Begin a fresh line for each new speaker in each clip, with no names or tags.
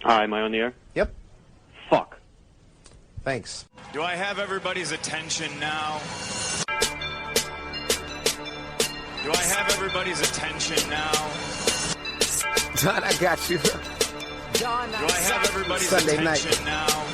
Hi, am I on the air?
Yep.
Fuck.
Thanks.
Do I have everybody's attention now? Do I have everybody's attention now?
Don, I got you.
Do I have everybody's
Sunday
attention
night.
now?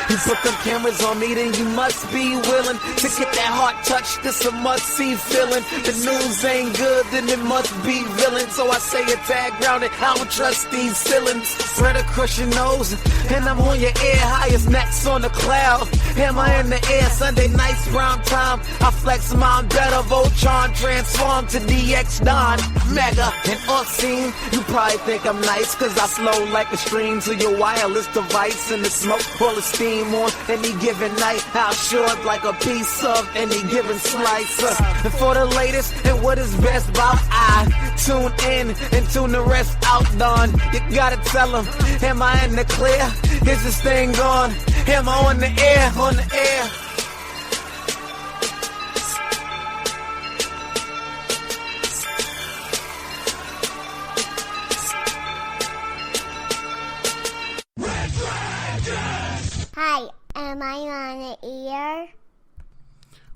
You put them cameras on me, then you must be willing to get that heart touch. This a must-see feeling. The news ain't good, then it must be villain. So I say a tag grounded, I don't trust these ceilings. Spread across your nose, and I'm on your ear. Highest necks on the cloud, hammer in the air. Sunday nights, prime time. I flex mine better. Voltron transform to DX Don Mega. And off scene, you probably think I'm nice, cause I slow like a stream to your wireless device. And the smoke all the steam on any given night. How short like a piece of any given slice. And for the latest and what is best about I tune in and tune the rest out, Don. You gotta tell them, am I in the clear? Is this thing on? Am I on the air? On the air?
Hi, am I on the air?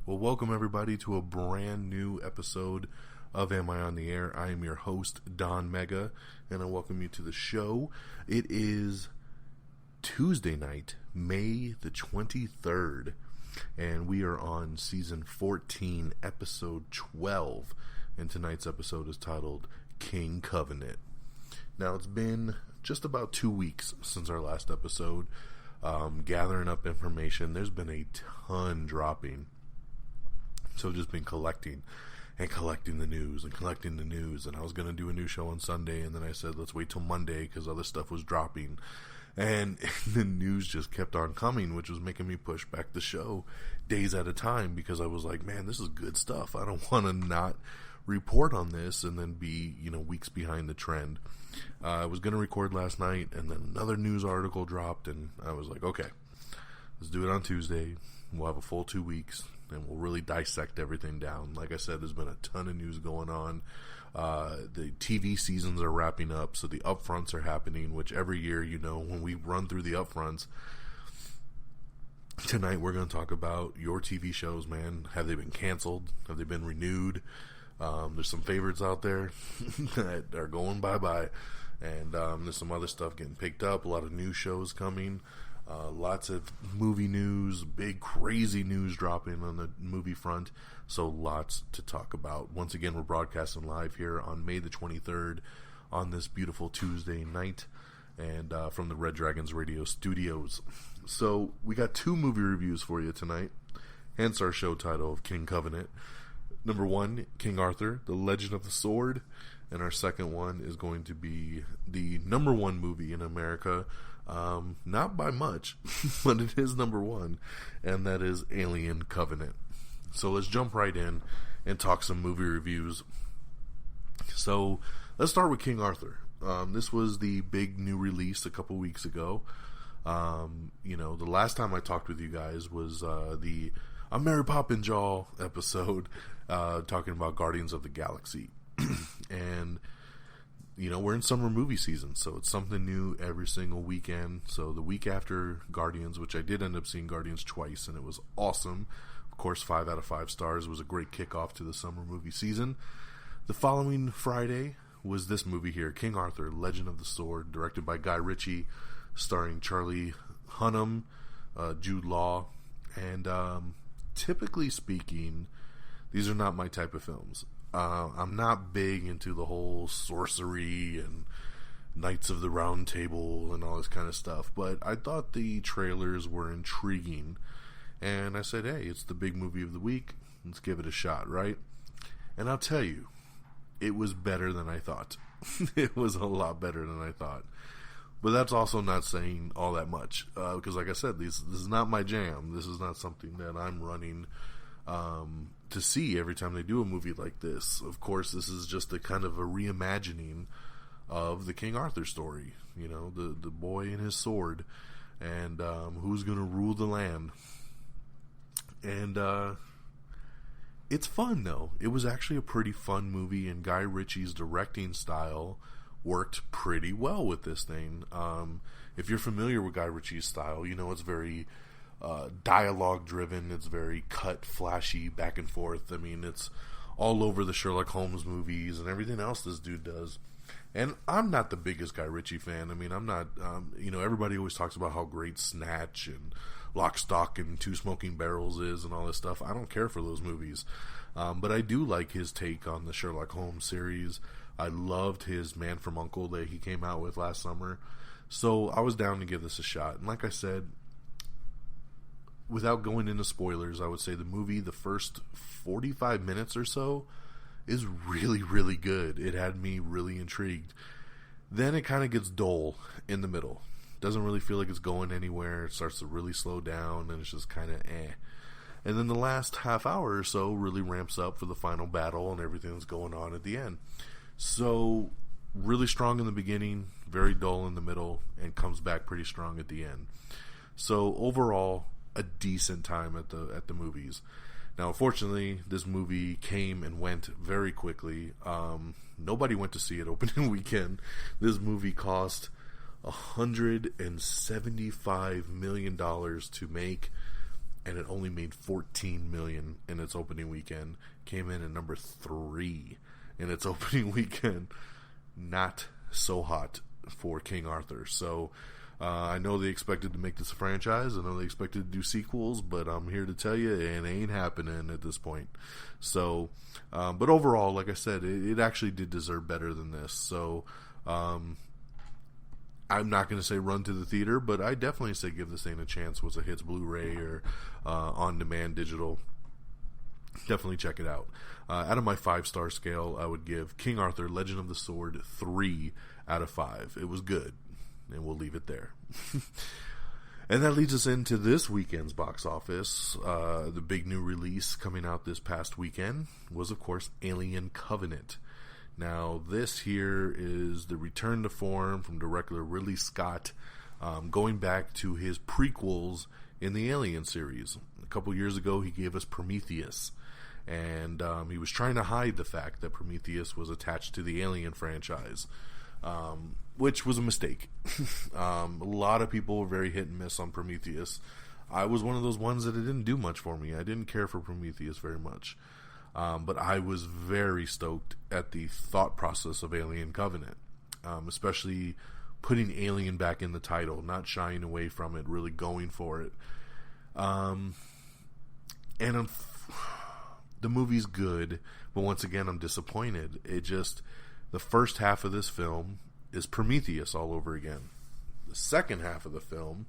Well, welcome everybody to a brand new episode of Am I on the Air? I am your host, Don Mega, and I welcome you to the show. It is Tuesday night, May the 23rd, and we are on season 14, episode 12, and tonight's episode is titled King Covenant. Now, it's been just about 2 weeks since our last episode. Gathering up information. There's been a ton dropping. So I've just been collecting the news. And I was going to do a new show on Sunday, and then I said, let's wait till Monday because other stuff was dropping. And the news just kept on coming, which was making me push back the show days at a time because I was like, man, this is good stuff. I don't want to not report on this and then be, weeks behind the trend. I was going to record last night, and then another news article dropped, and I was like, okay, let's do it on Tuesday. We'll have a full 2 weeks, and we'll really dissect everything down. Like I said, there's been a ton of news going on. The TV seasons are wrapping up, so the upfronts are happening, which every year, when we run through the upfronts, tonight we're going to talk about your TV shows, man. Have they been canceled? Have they been renewed? There's some favorites out there that are going bye-bye, and there's some other stuff getting picked up, a lot of new shows coming, lots of movie news, big crazy news dropping on the movie front, so lots to talk about. Once again, we're broadcasting live here on May the 23rd on this beautiful Tuesday night, and from the Red Dragons Radio Studios. So we got 2 movie reviews for you tonight, hence our show title of King Covenant. Number 1, King Arthur, The Legend of the Sword. And our second one is going to be the number 1 movie in America. Not by much, but it is number 1. And that is Alien Covenant. So let's jump right in and talk some movie reviews. So let's start with King Arthur. This was the big new release a couple weeks ago. The last time I talked with you guys was the I'm Mary Poppins Y'all episode, talking about Guardians of the Galaxy. And, we're in summer movie season, so it's something new every single weekend. So the week after Guardians, which I did end up seeing Guardians twice, and it was awesome. Of course, 5 out of 5 stars. It was a great kickoff to the summer movie season. The following Friday was this movie here, King Arthur, Legend of the Sword, directed by Guy Ritchie, starring Charlie Hunnam, Jude Law, and typically speaking, these are not my type of films. I'm not big into the whole sorcery and Knights of the Round Table and all this kind of stuff, but I thought the trailers were intriguing, and I said, hey, it's the big movie of the week, let's give it a shot, right? And I'll tell you, it was better than I thought. It was a lot better than I thought. But that's also not saying all that much, because like I said, this is not my jam. This is not something that I'm running to see every time they do a movie like this. Of course, this is just a kind of a reimagining of the King Arthur story. The boy and his sword, and who's going to rule the land. And it's fun, though. It was actually a pretty fun movie, and Guy Ritchie's directing style worked pretty well with this thing. If you're familiar with Guy Ritchie's style, you know it's very dialogue driven. It's very cut, flashy, back and forth. I mean, it's all over the Sherlock Holmes movies and everything else this dude does. And I'm not the biggest Guy Ritchie fan. I mean, I'm not, everybody always talks about how great Snatch and Lock, Stock, and Two Smoking Barrels is and all this stuff. I don't care for those movies. But I do like his take on the Sherlock Holmes series. I loved his Man from U.N.C.L.E. that he came out with last summer. So I was down to give this a shot. And like I said, without going into spoilers, I would say the movie, the first 45 minutes or so, is really, really good. It had me really intrigued. Then it kind of gets dull in the middle. Doesn't really feel like it's going anywhere. It starts to really slow down, and it's just kind of eh. And then the last half hour or so really ramps up for the final battle and everything that's going on at the end. So, really strong in the beginning, very dull in the middle, and comes back pretty strong at the end. So, overall, a decent time at the movies. Now, unfortunately, this movie came and went very quickly. Nobody went to see it opening weekend. This movie cost $175 million to make, and it only made $14 million in its opening weekend. Came in at number 3 in its opening weekend. Not so hot for King Arthur. So I know they expected to make this a franchise. I know they expected to do sequels, but I'm here to tell you it ain't happening at this point. So, but overall, like I said, it actually did deserve better than this. So, I'm not going to say run to the theater, but I definitely say give this thing a chance once it hits Blu-ray or on-demand digital. Definitely check it out. Out of my 5-star scale, I would give King Arthur, Legend of the Sword 3 out of 5. It was good. And we'll leave it there. And that leads us into this weekend's box office. The big new release coming out this past weekend was, of course, Alien Covenant. Now, this here is the return to form from director Ridley Scott, going back to his prequels in the Alien series. A couple years ago, he gave us Prometheus. And he was trying to hide the fact that Prometheus was attached to the Alien franchise. Which was a mistake. A lot of people were very hit and miss on Prometheus. I was one of those ones that it didn't do much for me. I didn't care for Prometheus very much. But I was very stoked at the thought process of Alien Covenant. Especially putting Alien back in the title, not shying away from it, really going for it. The movie's good, but once again, I'm disappointed. The first half of this film is Prometheus all over again. The second half of the film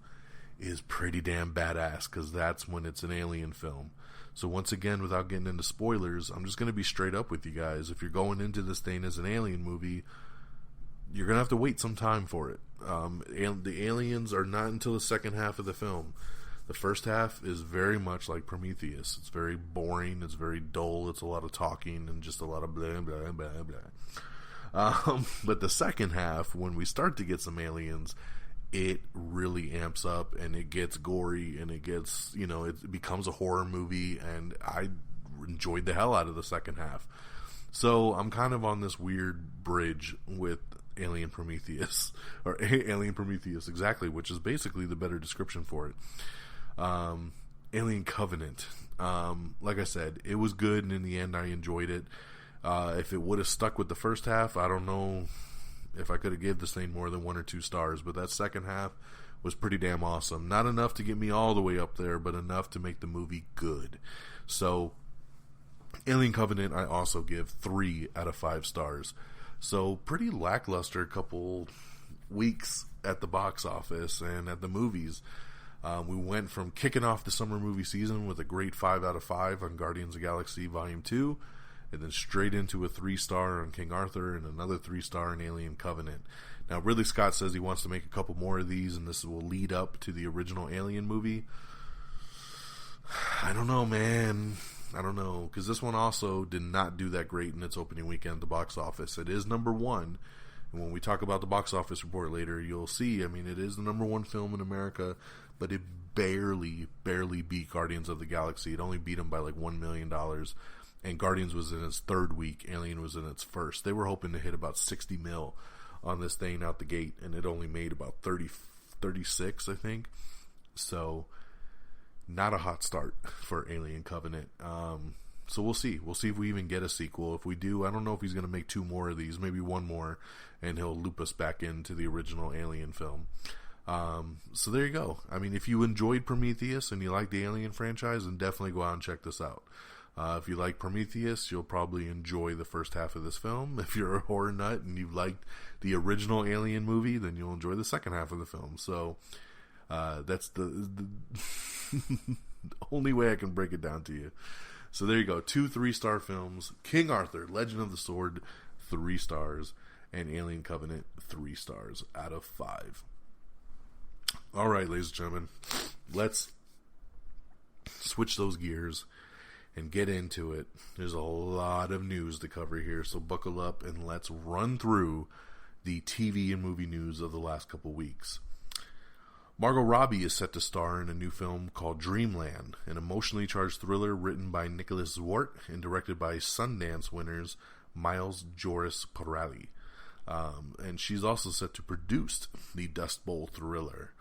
is pretty damn badass, because that's when it's an Alien film. So once again, without getting into spoilers, I'm just going to be straight up with you guys. If you're going into this thing as an Alien movie, you're going to have to wait some time for it. The aliens are not until the second half of the film. The first half is very much like Prometheus. It's very boring, it's very dull, it's a lot of talking and just a lot of blah, blah, blah, blah. But the second half, when we start to get some aliens, it really amps up and it gets gory and it gets, it becomes a horror movie, and I enjoyed the hell out of the second half. So I'm kind of on this weird bridge with Alien Prometheus, or Alien Prometheus exactly, which is basically the better description for it. Alien Covenant. Like I said, it was good, and in the end I enjoyed it. If it would have stuck with the first half, I don't know if I could have gave this thing more than 1 or 2 stars, but that second half was pretty damn awesome. Not enough to get me all the way up there, but enough to make the movie good. So, Alien Covenant I also give 3 out of 5 stars. So, pretty lackluster couple weeks at the box office and at the movies. We went from kicking off the summer movie season with a great 5 out of 5 on Guardians of the Galaxy Volume 2, and then straight into a 3-star on King Arthur and another 3-star in Alien Covenant. Now, Ridley Scott says he wants to make a couple more of these, and this will lead up to the original Alien movie. I don't know, man. I don't know, because this one also did not do that great in its opening weekend at the box office. It is number 1, and when we talk about the box office report later, you'll see, it is the number 1 film in America, but it barely beat Guardians of the Galaxy. It only beat them by like $1 million. And Guardians was in its 3rd week. Alien was in its 1st. They were hoping to hit about 60 mil on this thing out the gate, and it only made about 36, I think. So, not a hot start for Alien Covenant. So we'll see. We'll see if we even get a sequel. If we do, I don't know if he's going to make 2 more of these, maybe 1 more, and he'll loop us back into the original Alien film. So there you go. I mean, if you enjoyed Prometheus and you like the Alien franchise, then definitely go out and check this out. If you like Prometheus, you'll probably enjoy the first half of this film. If you're a horror nut and you liked the original Alien movie, then you'll enjoy the second half of the film. So that's the only way I can break it down to you. So there you go. 2 3-star films. King Arthur, Legend of the Sword, 3 stars. And Alien Covenant, 3 stars out of 5. All right, ladies and gentlemen. Let's switch those gears and get into it. There's a lot of news to cover here, so buckle up and let's run through the TV and movie news of the last couple weeks. Margot Robbie is set to star in a new film called Dreamland, an emotionally charged thriller written by Nicholas Zwart and directed by Sundance winners Miles Joris Pirelli. And she's also set to produce the Dust Bowl thriller.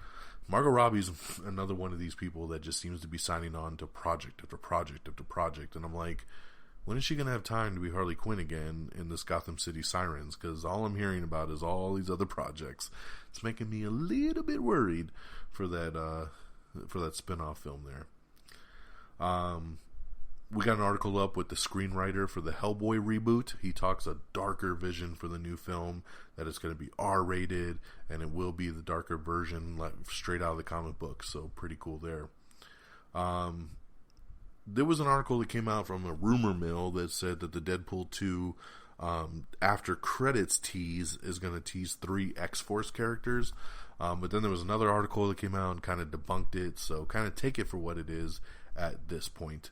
Margot Robbie's another one of these people that just seems to be signing on to project after project after project, and I'm like, when is she going to have time to be Harley Quinn again in this Gotham City Sirens? Because all I'm hearing about is all these other projects. It's making me a little bit worried for that spin-off film there. We got an article up with the screenwriter for the Hellboy reboot. He talks a darker vision for the new film, that it's going to be R-rated, and it will be the darker version, like straight out of the comic book. So pretty cool there. There was an article that came out from a rumor mill that said that the Deadpool 2 after credits tease is going to tease 3 X-Force characters. But then there was another article that came out and kind of debunked it. So kind of take it for what it is at this point.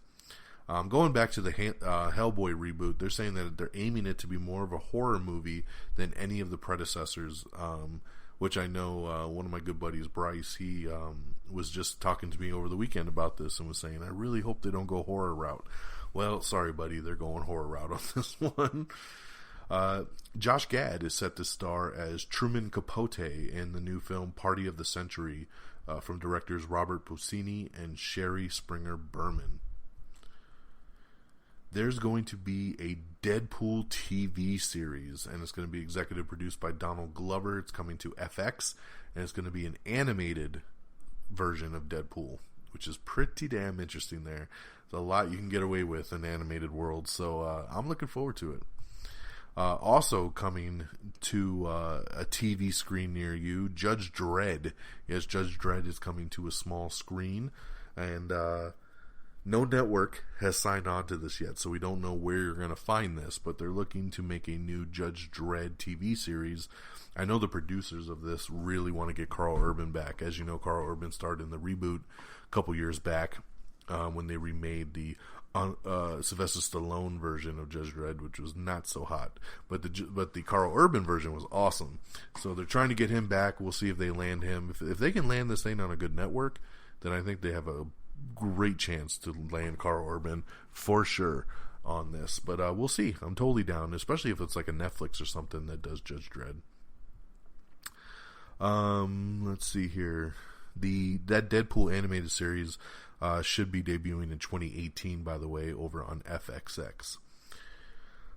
Going back to the Hellboy reboot, they're saying that they're aiming it to be more of a horror movie than any of the predecessors, which I know one of my good buddies, Bryce, he was just talking to me over the weekend about this and was saying, I really hope they don't go horror route. Well, sorry, buddy, they're going horror route on this one. Josh Gad is set to star as Truman Capote in the new film Party of the Century from directors Robert Puccini and Sherry Springer Berman. There's going to be a Deadpool TV series, and it's going to be executive produced by Donald Glover. It's coming to FX, and it's going to be an animated version of Deadpool, which is pretty damn interesting there. There's a lot you can get away with in the animated world, so I'm looking forward to it. Also coming to a TV screen near you, Judge Dredd. Yes, Judge Dredd is coming to a small screen, and no network has signed on to this yet, so we don't know where you're going to find this, but they're looking to make a new Judge Dredd TV series. I know the producers of this really want to get Carl Urban back. As you know, Carl Urban starred in the reboot a couple years back when they remade the Sylvester Stallone version of Judge Dredd, which was not so hot. But the Carl Urban version was awesome. So they're trying to get him back. We'll see if they land him. If they can land this thing on a good network, then I think they have a great chance to land Carl Urban for sure on this. But we'll see. I'm totally down, especially if it's like a Netflix or something that does Judge Dredd. Let's see here. That Deadpool animated series should be debuting in 2018, by the way, over on FXX.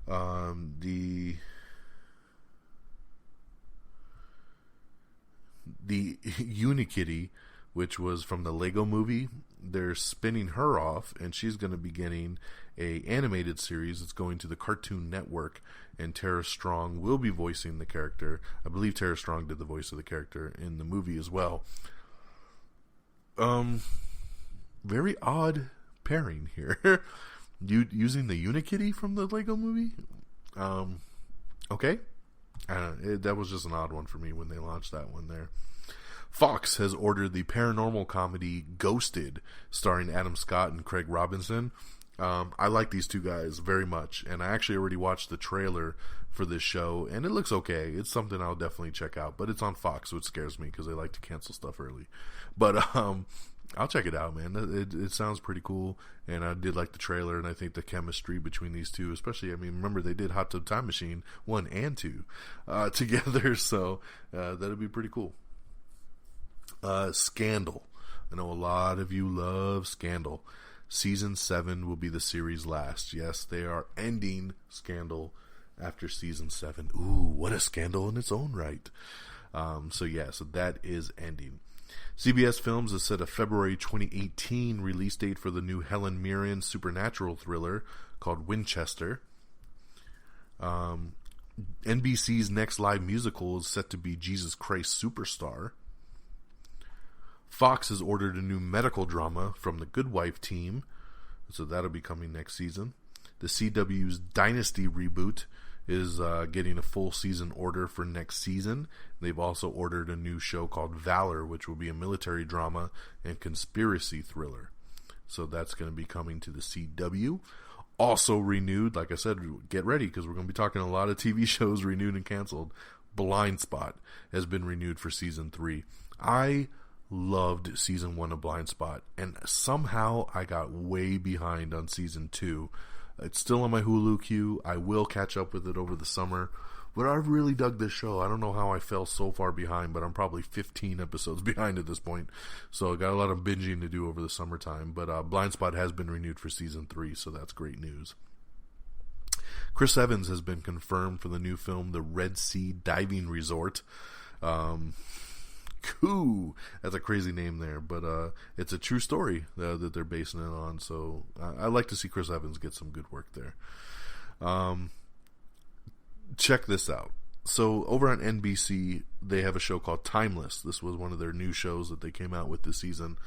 The Unikitty, which was from the Lego movie, they're spinning her off, and she's going to be getting a animated series. It's going to the Cartoon Network, and Tara Strong will be voicing the character. I believe Tara Strong did the voice of the character in the movie as well. Very odd pairing here. Using the Unikitty from the Lego movie? Okay. That was just an odd one for me when they launched that one there. Fox has ordered the paranormal comedy Ghosted, starring Adam Scott and Craig Robinson. I like these two guys very much, and I actually already watched the trailer for this show, and it looks okay. It's something I'll definitely check out, but it's on Fox, so it scares me because they like to cancel stuff early. But I'll check it out, man. It sounds pretty cool, and I did like the trailer, and I think the chemistry between these two, especially, I mean, remember they did Hot Tub Time Machine 1 and 2 together, so that'll be pretty cool. Scandal. I know a lot of you love Scandal. Season 7 will be the series' last. Yes, they are ending Scandal after Season 7. Ooh, what a scandal in its own right. So that is ending. CBS Films has set a February 2018 release date for the new Helen Mirren supernatural thriller called Winchester. NBC's next live musical is set to be Jesus Christ Superstar. Fox has ordered a new medical drama from the Good Wife team, so that'll be coming next season. The CW's Dynasty reboot is getting a full season order for next season. They've also ordered a new show called Valor, which will be a military drama and conspiracy thriller. So that's going to be coming to the CW. Also renewed, like I said, get ready because we're going to be talking a lot of TV shows renewed and canceled. Blind Spot has been renewed for season 3. I loved season 1 of Blind Spot, and somehow I got way behind on season 2. It's still on my Hulu queue. I will catch up with it over the summer, but I really dug this show. I don't know how I fell so far behind, but I'm probably 15 episodes behind at this point, so I got a lot of binging to do over the summertime. But Blind Spot has been renewed for season 3, so that's great news. Chris Evans has been confirmed for the new film The Red Sea Diving Resort. Cool. That's a crazy name there, but it's a true story that they're basing it on, so I like to see Chris Evans get some good work there. Check this out. So over on NBC, they have a show called Timeless. This was one of their new shows that they came out with this season,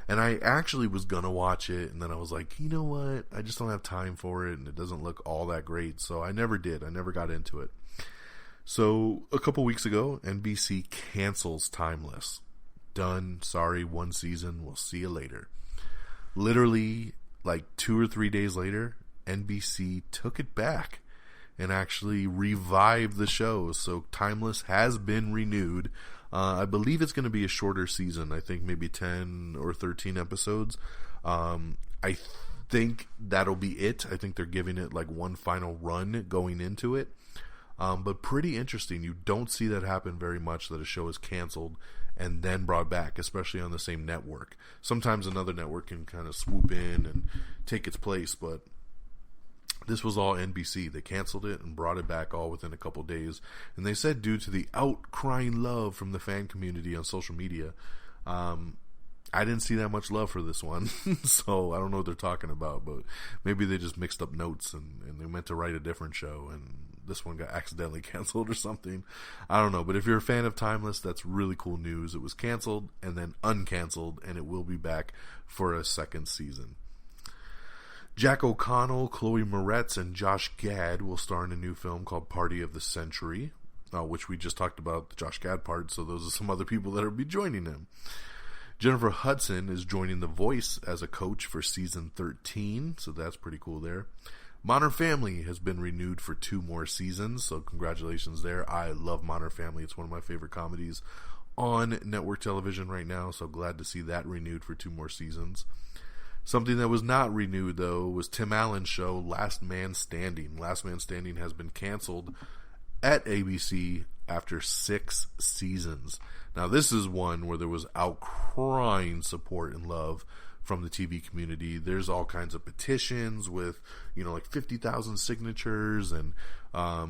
and I actually was going to watch it, and then I was like, you know what, I just don't have time for it, and it doesn't look all that great, so I never did. I never got into it. So, a couple weeks ago, NBC cancels Timeless. Done. Sorry, 1 season. We'll see you later. Literally, like 2 or 3 days later, NBC took it back and actually revived the show. So, Timeless has been renewed. I believe it's going to be a shorter season. I think maybe 10 or 13 episodes. I think that'll be it. I think they're giving it like one final run going into it. But pretty interesting. You don't see that happen very much, that a show is canceled and then brought back, especially on the same network. Sometimes another network can kind of swoop in and take its place, but this was all NBC. They canceled it and brought it back all within a couple days. And they said due to the outcrying love from the fan community on social media, I didn't see that much love for this one, so I don't know what they're talking about, but maybe they just mixed up notes and they meant to write a different show, and this one got accidentally canceled or something. I don't know, but if you're a fan of Timeless, that's really cool news. It was canceled and then uncanceled, and it will be back for a second season. Jack O'Connell, Chloe Moretz, and Josh Gad will star in a new film called Party of the Century, which we just talked about, the Josh Gad part, so those are some other people that will be joining him. Jennifer Hudson is joining The Voice as a coach for season 13, so that's pretty cool there. Modern Family has been renewed for 2 more seasons, so congratulations there. I love Modern Family. It's one of my favorite comedies on network television right now, so glad to see that renewed for 2 more seasons. Something that was not renewed, though, was Tim Allen's show Last Man Standing. Last Man Standing has been canceled at ABC after 6 seasons. Now, this is one where there was outcrying support and love from the TV community. There's all kinds of petitions with, like 50,000 signatures, and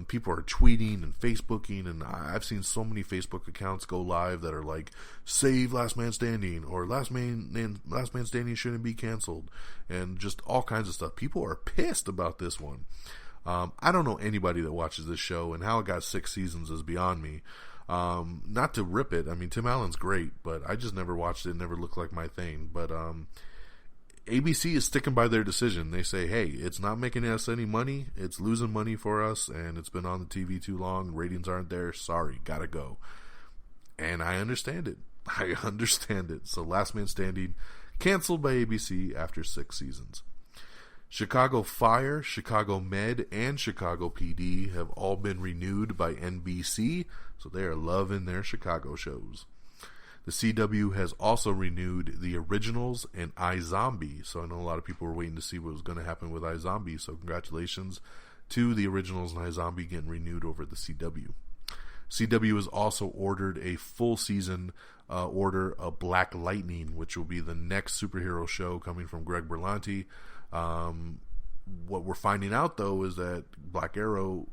people are tweeting and Facebooking, and I've seen so many Facebook accounts go live that are like, save Last Man Standing, or Last Man Standing shouldn't be canceled, and just all kinds of stuff. People are pissed about this one. I don't know anybody that watches this show, and how it got 6 seasons is beyond me. Not to rip it. I mean, Tim Allen's great, but I just never watched it. It never looked like my thing. But ABC is sticking by their decision. They say, hey, it's not making us any money. It's losing money for us, and it's been on the TV too long. Ratings aren't there. Sorry, gotta go. And I understand it. I understand it. So Last Man Standing canceled by ABC after 6 seasons. Chicago Fire, Chicago Med, and Chicago PD have all been renewed by NBC, so they are loving their Chicago shows. The CW has also renewed The Originals and iZombie. So I know a lot of people were waiting to see what was going to happen with iZombie. So congratulations to The Originals and iZombie getting renewed over at the CW. CW has also ordered a full season order of Black Lightning, which will be the next superhero show coming from Greg Berlanti. What we're finding out, though, is that Black Lightning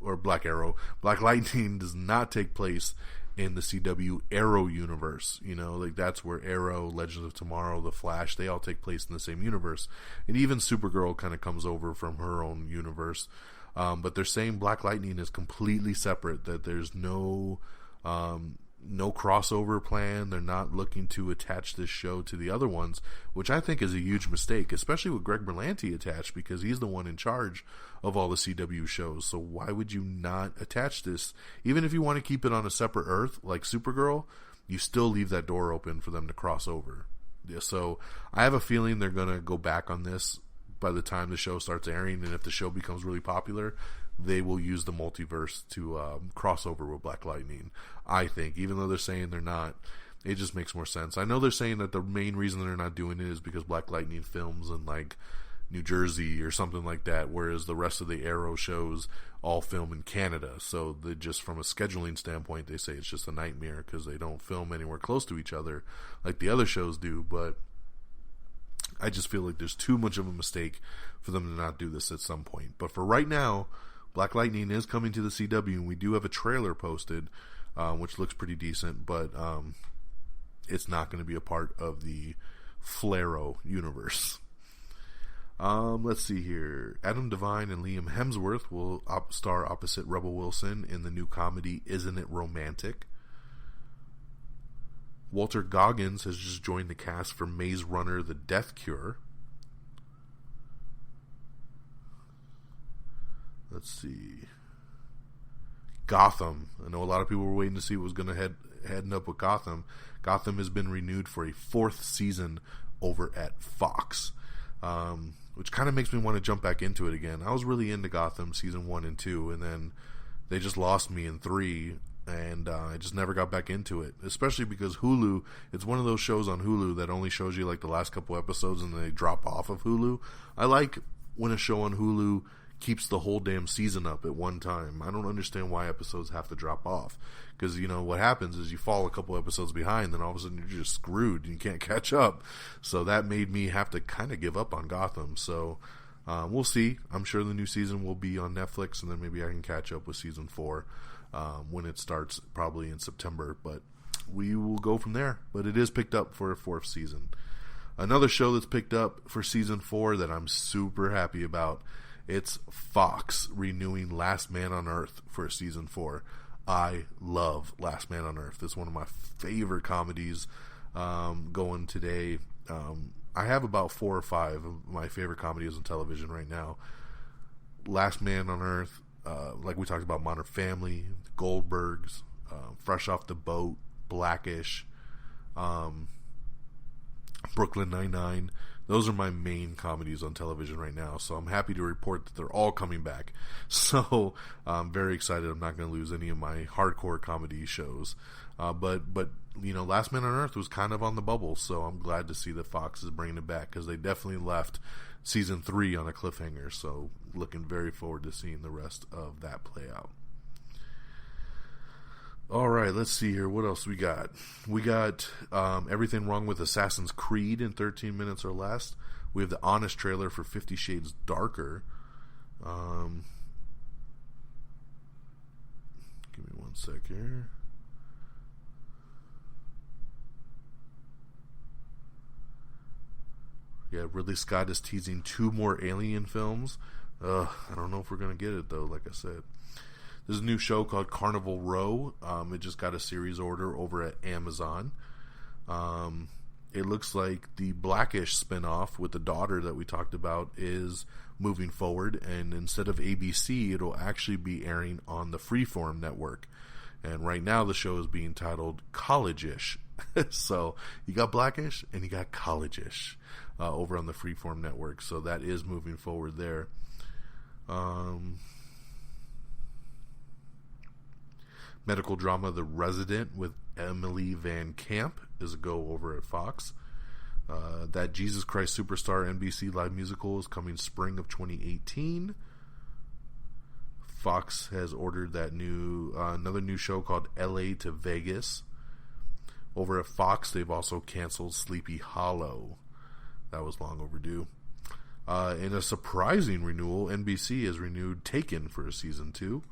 does not take place in the CW Arrow universe. You know, like that's where Arrow, Legends of Tomorrow, The Flash, they all take place in the same universe. And even Supergirl kind of comes over from her own universe. But they're saying Black Lightning is completely separate, that there's no crossover plan. They're not looking to attach this show to the other ones, which I think is a huge mistake, especially with Greg Berlanti attached, because he's the one in charge of all the CW shows. So why would you not attach this? Even if you want to keep it on a separate Earth, like Supergirl, you still leave that door open for them to cross over. Yeah, so I have a feeling they're going to go back on this by the time the show starts airing, and if the show becomes really popular, they will use the multiverse to cross over with Black Lightning. I think, even though they're saying they're not, it just makes more sense. I know they're saying that the main reason they're not doing it is because Black Lightning films in like New Jersey or something like that, whereas the rest of the Arrow shows all film in Canada. So they just, from a scheduling standpoint, they say it's just a nightmare because they don't film anywhere close to each other like the other shows do. But I just feel like there's too much of a mistake for them to not do this at some point. But for right now, Black Lightning is coming to the CW, and we do have a trailer posted, which looks pretty decent, but it's not going to be a part of the Flaro universe. Let's see here. Adam Devine and Liam Hemsworth will star opposite Rebel Wilson in the new comedy Isn't It Romantic? Walter Goggins has just joined the cast for Maze Runner: The Death Cure. Let's see. Gotham. I know a lot of people were waiting to see what was going to heading up with Gotham. Gotham has been renewed for a 4th season over at Fox, which kind of makes me want to jump back into it again. I was really into Gotham season 1 and 2, and then they just lost me in 3, and I just never got back into it, especially because Hulu, it's one of those shows on Hulu that only shows you like the last couple episodes and then they drop off of Hulu. I like when a show on Hulu keeps the whole damn season up at one time. I don't understand why episodes have to drop off, because you know what happens is you fall a couple episodes behind, then all of a sudden you're just screwed and you can't catch up. So that made me have to kind of give up on Gotham. So we'll see. I'm sure the new season will be on Netflix, and then maybe I can catch up with season 4 when it starts, probably in September, but we will go from there. But it is picked up for a 4th season. Another show that's picked up for season 4 that I'm super happy about, it's Fox renewing Last Man on Earth for season 4. I love Last Man on Earth. It's one of my favorite comedies going today. I have about 4 or 5 of my favorite comedies on television right now. Last Man on Earth, like we talked about, Modern Family, Goldbergs, Fresh Off the Boat, Blackish, Brooklyn Nine-Nine. Those are my main comedies on television right now, so I'm happy to report that they're all coming back. So I'm very excited. I'm not going to lose any of my hardcore comedy shows. But you know, Last Man on Earth was kind of on the bubble, so I'm glad to see that Fox is bringing it back, because they definitely left season 3 on a cliffhanger. So looking very forward to seeing the rest of that play out. All right, let's see here. What else we got? We got Everything Wrong with Assassin's Creed in 13 minutes or less. We have the Honest trailer for 50 Shades Darker. Give me one sec here. Yeah, Ridley Scott is teasing 2 more Alien films. I don't know if we're going to get it, though, like I said. There's a new show called Carnival Row. It just got a series order over at Amazon. It looks like the Blackish spinoff with the daughter that we talked about is moving forward, and instead of ABC, it'll actually be airing on the Freeform network. And right now the show is being titled College-ish. So you got Blackish and you got College-ish over on the Freeform network. So that is moving forward there. Medical drama The Resident with Emily Van Camp is a go over at Fox. That Jesus Christ Superstar NBC live musical is coming spring of 2018. Fox has ordered that another new show called LA to Vegas. Over at Fox, they've also canceled Sleepy Hollow. That was long overdue. In a surprising renewal, NBC has renewed Taken for season 2.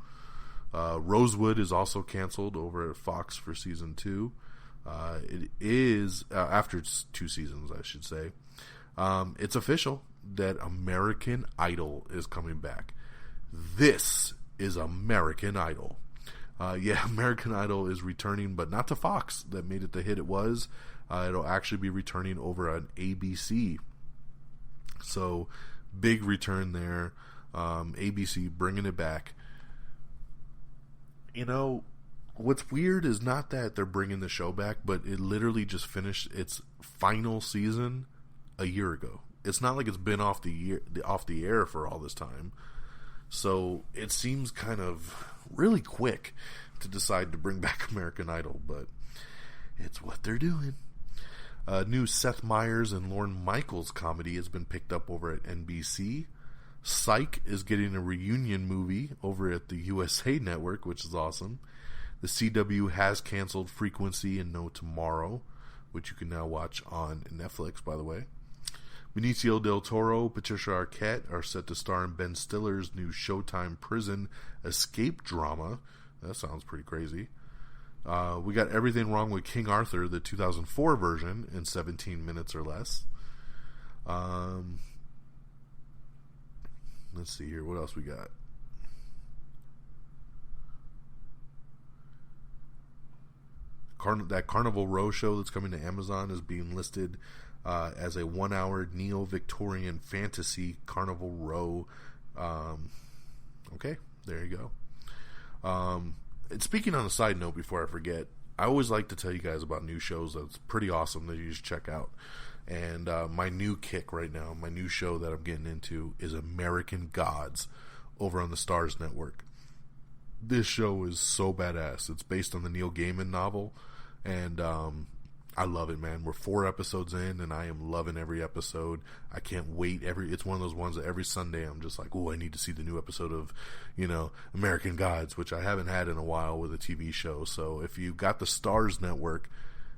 Rosewood is also canceled over at Fox for season 2. It is, after 2 seasons, I should say. It's official that American Idol is coming back. This is American Idol. American Idol is returning, but not to Fox that made it the hit it was. It'll actually be returning over on ABC. So, big return there. ABC bringing it back. You know, what's weird is not that they're bringing the show back, but it literally just finished its final season a year ago. It's not like it's been off the air for all this time. So it seems kind of really quick to decide to bring back American Idol, but it's what they're doing. New Seth Meyers and Lorne Michaels comedy has been picked up over at NBC. Psych is getting a reunion movie over at the USA Network, which is awesome. The CW has canceled Frequency and No Tomorrow, which you can now watch on Netflix, by the way. Benicio del Toro, Patricia Arquette are set to star in Ben Stiller's new Showtime prison escape drama. That sounds pretty crazy. We got Everything Wrong with King Arthur, the 2004 version, in 17 minutes or less. Let's see here. What else we got? That Carnival Row show that's coming to Amazon is being listed as a 1-hour neo-Victorian fantasy Carnival Row. Okay, there you go. And speaking on a side note, before I forget, I always like to tell you guys about new shows that's pretty awesome that you should check out. And my new kick right now, my new show that I'm getting into is American Gods over on the Starz Network. This show is so badass. It's based on the Neil Gaiman novel, and I love it, man. We're 4 episodes in, and I am loving every episode. I can't wait. It's one of those ones that every Sunday I'm just like, oh, I need to see the new episode of, American Gods, which I haven't had in a while with a TV show. So if you got the Starz Network,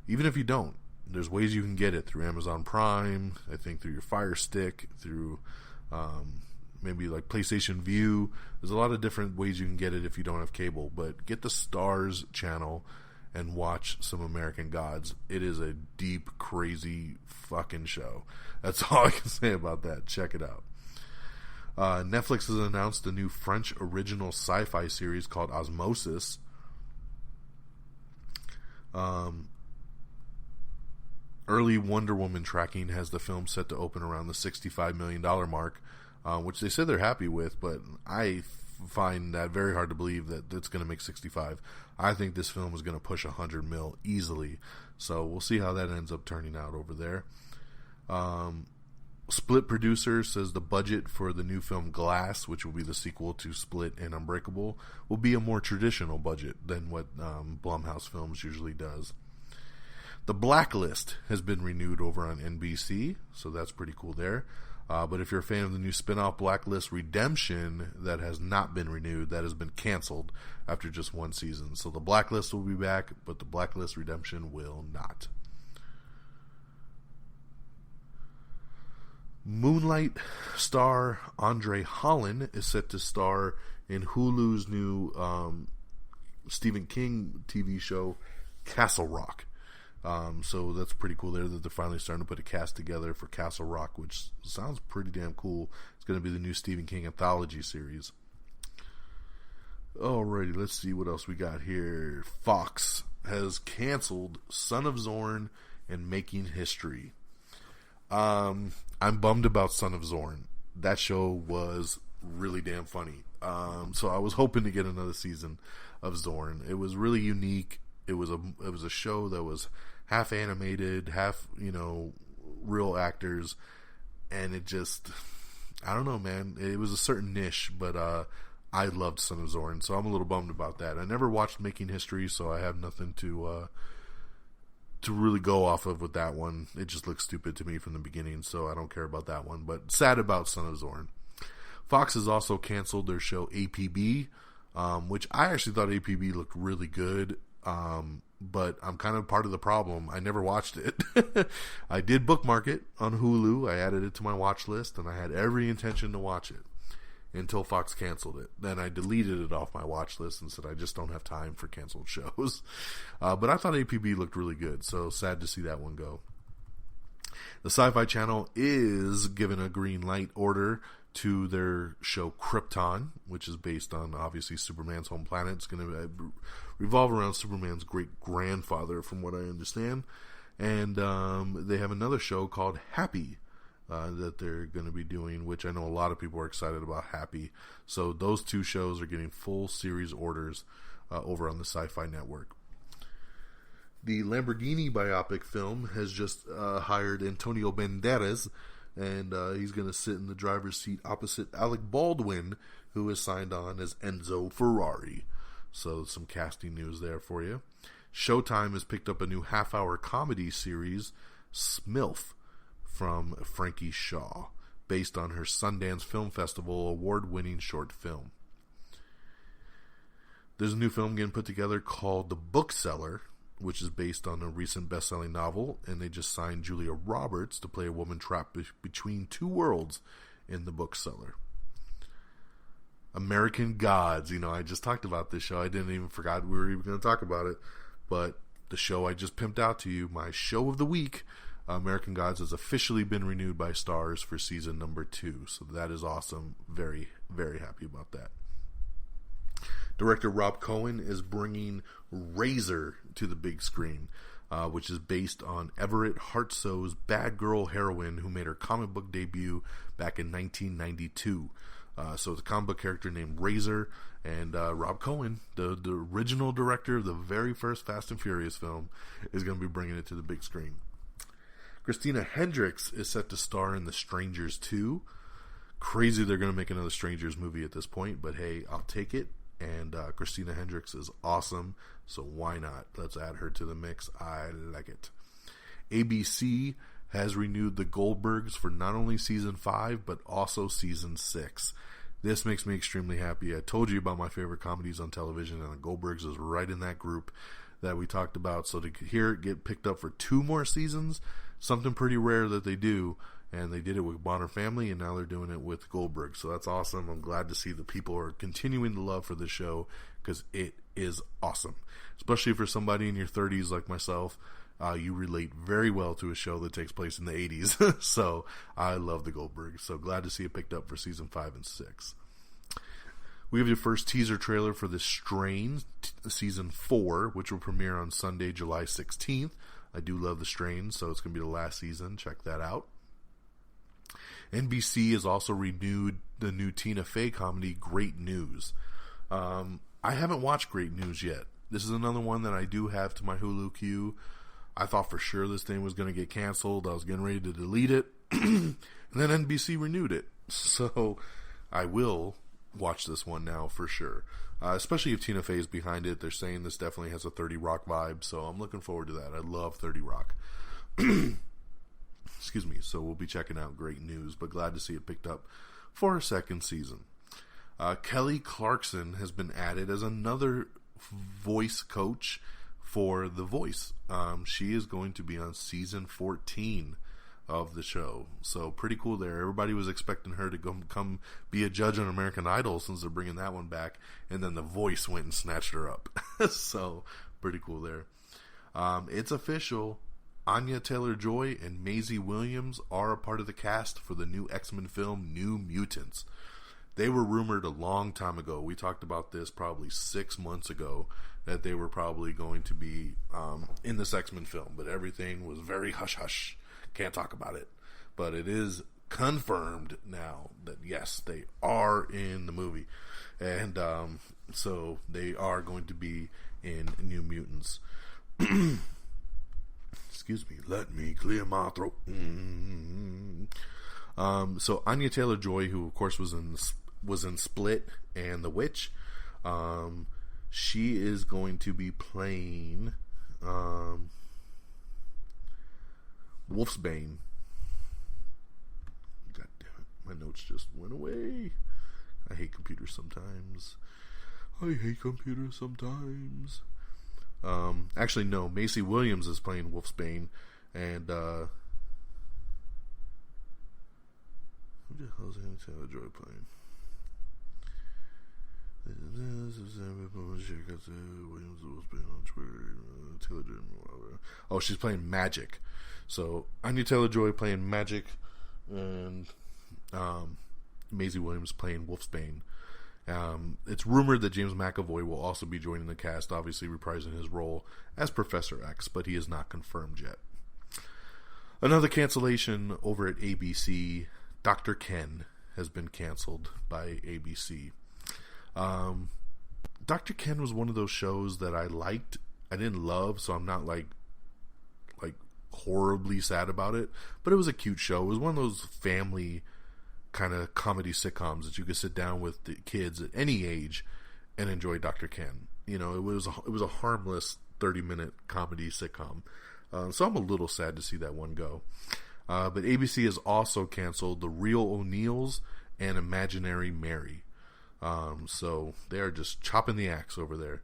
even if you don't, there's ways you can get it through Amazon Prime, I think through your Fire Stick, through maybe like PlayStation View. There's a lot of different ways you can get it if you don't have cable, but get the Starz channel and watch some American Gods. It is a deep, crazy fucking show. That's all I can say about that. Check it out. Netflix has announced a new French original sci-fi series called Osmosis. Early Wonder Woman tracking has the film set to open around the $65 million mark, which they said they're happy with, but I find that very hard to believe that it's going to make 65. I think this film is going to push 100 mil easily, so we'll see how that ends up turning out over there. Split producer says the budget for the new film Glass, which will be the sequel to Split and Unbreakable, will be a more traditional budget than what Blumhouse Films usually does. The Blacklist has been renewed over on NBC, so that's pretty cool there. But if you're a fan of the new spin-off Blacklist Redemption that has not been renewed, that has been canceled after just 1 season. So the Blacklist will be back, but the Blacklist Redemption will not. Moonlight star Andre Holland is set to star in Hulu's new Stephen King TV show, Castle Rock. So that's pretty cool there that they're finally starting to put a cast together for Castle Rock, which sounds pretty damn cool. It's going to be the new Stephen King anthology series. Alrighty, let's see what else we got here. Fox has canceled Son of Zorn and Making History. I'm bummed about Son of Zorn. That show was really damn funny. So I was hoping to get another season of Zorn. It was really unique. It was a show that was half animated, half, real actors, and it just, I don't know, man. It was a certain niche, but I loved Son of Zorn, so I'm a little bummed about that. I never watched Making History, so I have nothing to to really go off of with that one. It just looks stupid to me from the beginning, so I don't care about that one. But sad about Son of Zorn. Fox has also canceled their show APB, which I actually thought APB looked really good. But I'm kind of part of the problem. I never watched it. I did bookmark it on Hulu. I added it to my watch list, and I had every intention to watch it until Fox canceled it. Then I deleted it off my watch list and said I just don't have time for canceled shows. But I thought APB looked really good, so sad to see that one go. The Sci-Fi Channel is given a green light order to their show Krypton, which is based on, obviously, Superman's home planet. It's going to revolve around Superman's great-grandfather, from what I understand. And they have another show called Happy that they're going to be doing, which I know a lot of people are excited about Happy. So those two shows are getting full series orders over on the Sci-Fi Network. The Lamborghini biopic film has just hired Antonio Banderas, and he's going to sit in the driver's seat opposite Alec Baldwin, who is signed on as Enzo Ferrari. So some casting news there for you. Showtime has picked up a new half-hour comedy series, Smilf, from Frankie Shaw, based on her Sundance Film Festival award-winning short film. There's a new film getting put together called The Bookseller, which is based on a recent best-selling novel, and they just signed Julia Roberts to play a woman trapped between two worlds in The Bookseller. American Gods, I just talked about this show. I didn't even forgot we were even going to talk about it, but the show I just pimped out to you, my show of the week, American Gods, has officially been renewed by Starz for season number 2, so that is awesome. Very, very happy about that. Director Rob Cohen is bringing Razor to the big screen, which is based on Everett Hartsoe's bad girl heroine who made her comic book debut back in 1992. So it's a comic book character named Razor, and Rob Cohen, the original director of the very first Fast and Furious film, is going to be bringing it to the big screen. Christina Hendricks is set to star in The Strangers 2. Crazy they're going to make another Strangers movie at this point, but hey, I'll take it. And Christina Hendricks is awesome, so why not? Let's add her to the mix. I like it. ABC has renewed The Goldbergs for not only season 5, but also season 6. This makes me extremely happy. I told you about my favorite comedies on television, and The Goldbergs is right in that group that we talked about. So to hear it get picked up for 2 more seasons, something pretty rare that they do. And they did it with Bonner Family, and now they're doing it with Goldberg. So that's awesome. I'm glad to see the people are continuing the love for the show, because it is awesome. Especially for somebody in your 30s like myself, you relate very well to a show that takes place in the 80s. So I love the Goldberg. So glad to see it picked up for season 5 and 6. We have your first teaser trailer for The Strain, season 4, which will premiere on Sunday, July 16th. I do love The Strain, so it's going to be the last season. Check that out. NBC has also renewed the new Tina Fey comedy, Great News. I haven't watched Great News yet. This is another one that I do have to my Hulu queue. I thought for sure this thing was going to get canceled. I was getting ready to delete it. And then NBC renewed it. So I will watch this one now for sure. Especially if Tina Fey is behind it. They're saying this definitely has a 30 Rock vibe. So I'm looking forward to that. I love 30 Rock. Excuse me, so we'll be checking out Great News, but glad to see it picked up for a second season. Kelly Clarkson has been added as another voice coach for The Voice. She is going to be on season 14 of the show, so pretty cool there. Everybody was expecting her to come be a judge on American Idol since they're bringing that one back, and then The Voice went and snatched her up. So pretty cool there. It's official. Anya Taylor-Joy and Maisie Williams are a part of the cast for the new X-Men film, New Mutants. They were rumored a long time ago. We talked about this probably 6 months ago, that they were probably going to be in this X-Men film, but everything was very hush-hush. Can't talk about it. But it is confirmed now that, yes, they are in the movie. And so they are going to be in New Mutants. Excuse me, let me clear my throat. So Anya Taylor-Joy, who of course was in Split and The Witch, she is going to be playing Wolfsbane. God damn it. My notes just went away. I hate computers sometimes. Actually, no. Macy Williams is playing Wolfsbane. And, who the hell is Anya Taylor-Joy playing? Oh, she's playing Magic. So Anya Taylor-Joy playing Magic, and Maisie Williams playing Wolfsbane. It's rumored that James McAvoy will also be joining the cast, obviously reprising his role as Professor X, but he is not confirmed yet. Another cancellation over at ABC. Dr. Ken has been canceled by ABC. Dr. Ken was one of those shows that I liked. I didn't love, so I'm not like horribly sad about it. But it was a cute show. It was one of those family kind of comedy sitcoms that you could sit down with the kids at any age and enjoy Dr. Ken. You know, it was a harmless 30-minute comedy sitcom. So I'm a little sad to see that one go. But ABC has also canceled The Real O'Neills and Imaginary Mary. So they're just chopping the axe over there.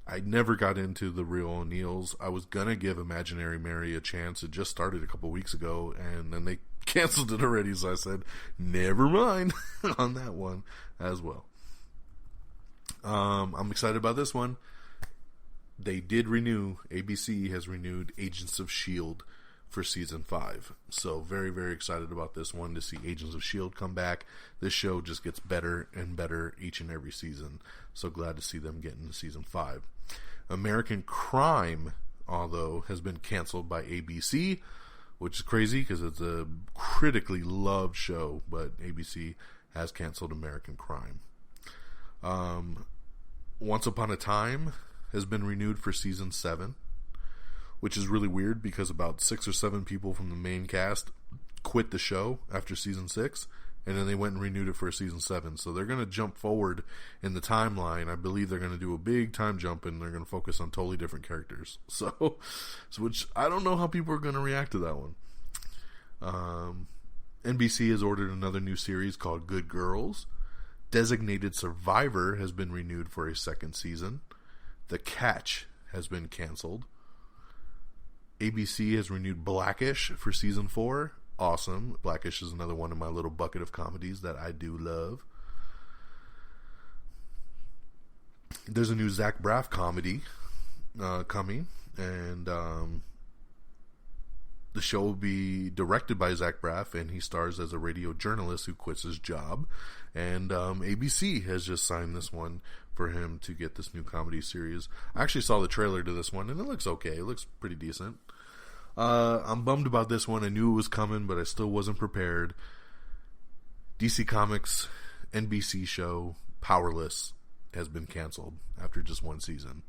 I never got into The Real O'Neills. I was gonna give Imaginary Mary a chance. It just started a couple weeks ago, and then they canceled it already, so I said, never mind on that one as well. I'm excited about this one. They did renew, ABC has renewed Agents of S.H.I.E.L.D. for season 5. So very, very excited about this one, to see Agents of S.H.I.E.L.D. come back. This show just gets better and better each and every season. So glad to see them get into season 5. American Crime, although, has been canceled by ABC, which is crazy because it's a critically loved show, but ABC has canceled American Crime. Once Upon a Time has been renewed for season 7. Which is really weird because about 6 or 7 people from the main cast quit the show after season 6, and then they went and renewed it for season 7. So they're going to jump forward in the timeline. I believe they're going to do a big time jump, and they're going to focus on totally different characters. So which I don't know how people are going to react to that one. NBC has ordered another new series called Good Girls. Designated Survivor has been renewed for a 2nd season. The Catch has been canceled. ABC has renewed Blackish for season 4. Awesome. Blackish is another one in my little bucket of comedies that I do love. There's a new Zach Braff comedy coming, and the show will be directed by Zach Braff, and he stars as a radio journalist who quits his job. And ABC has just signed this one for him to get this new comedy series. I actually saw the trailer to this one, and it looks okay. It looks pretty decent. I'm bummed about this one. I knew it was coming, but I still wasn't prepared. DC Comics NBC show Powerless has been canceled after just 1 season.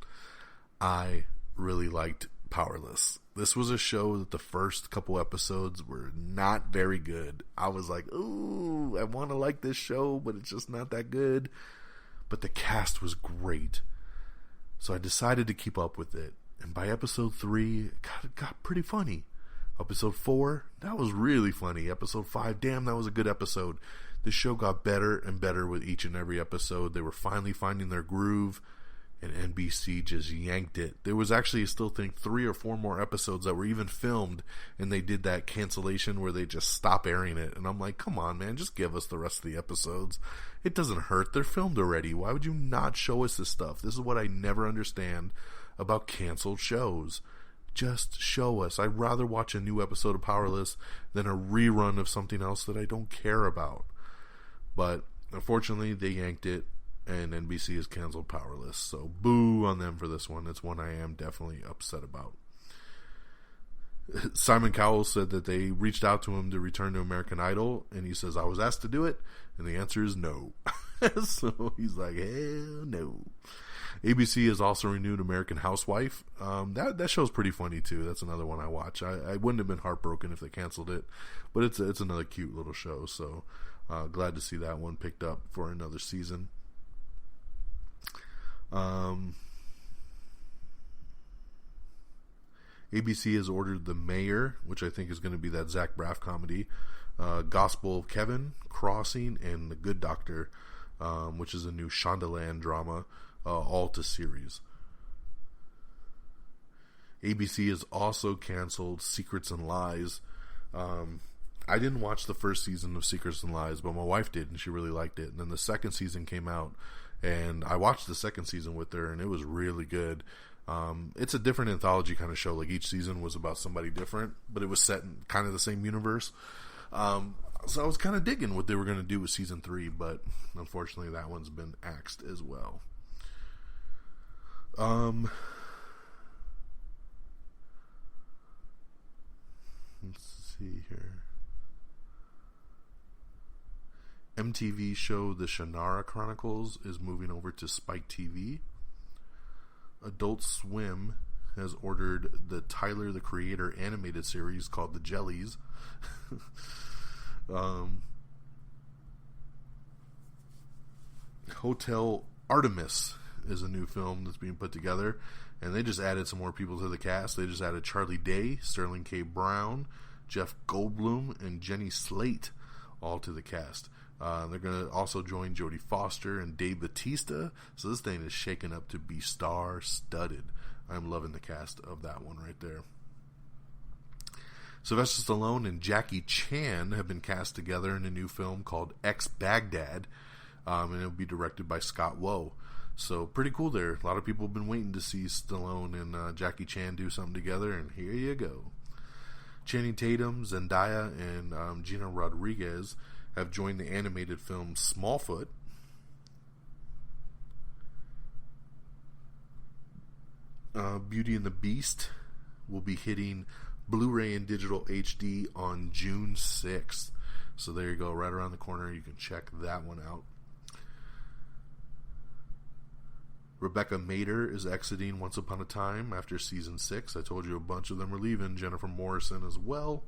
I really liked Powerless. This was a show that the first couple episodes were not very good. I was like, ooh, I want to like this show, but it's just not that good. But the cast was great. So I decided to keep up with it. And by episode 3, it got pretty funny. Episode 4, that was really funny. Episode 5, damn, that was a good episode. The show got better and better with each and every episode. They were finally finding their groove, and NBC just yanked it. There was actually, I still think, 3 or 4 more episodes that were even filmed, and they did that cancellation where they just stop airing it. And I'm like, come on, man, just give us the rest of the episodes. It doesn't hurt. They're filmed already. Why would you not show us this stuff? This is what I never understand about canceled shows. Just show us. I'd rather watch a new episode of Powerless than a rerun of something else that I don't care about. But unfortunately, they yanked it, and NBC has canceled Powerless. So boo on them for this one. It's one I am definitely upset about. Simon Cowell said that they reached out to him to return to American Idol, and he says, I was asked to do it, and the answer is no. So he's like, hell no. ABC has also renewed American Housewife. That show's pretty funny too. That's another one I watch. I wouldn't have been heartbroken if they canceled it, but it's another cute little show. So glad to see that one picked up for another season. ABC has ordered The Mayor, which I think is going to be that Zach Braff comedy, Gospel of Kevin, Crossing, and The Good Doctor, which is a new Shondaland drama, all to series. ABC has also canceled Secrets and Lies. I didn't watch the first season of Secrets and Lies, but my wife did, and she really liked it. And then the second season came out, and I watched the second season with her, and it was really good. It's a different anthology kind of show. Like, each season was about somebody different, but it was set in kind of the same universe. So I was kind of digging what they were going to do with season 3, but unfortunately that one's been axed as well. Let's see here. MTV show The Shannara Chronicles is moving over to Spike TV. Adult Swim has ordered the Tyler the Creator animated series called The Jellies. Hotel Artemis is a new film that's being put together, and they just added some more people to the cast. They just added Charlie Day, Sterling K. Brown, Jeff Goldblum, and Jenny Slate all to the cast. They're going to also join Jodie Foster and Dave Bautista, so this thing is shaking up to be star-studded. I'm loving the cast of that one right there. Sylvester Stallone and Jackie Chan have been cast together in a new film called Ex-Baghdad, and it'll be directed by Scott Woe. So pretty cool there. A lot of people have been waiting to see Stallone and Jackie Chan do something together, and here you go. Channing Tatum, Zendaya, and Gina Rodriguez have joined the animated film Smallfoot. Beauty and the Beast will be hitting Blu-ray and digital HD on June 6th. So there you go, right around the corner. You can check that one out. Rebecca Mader is exiting Once Upon a Time after season 6. I told you a bunch of them are leaving. Jennifer Morrison as well.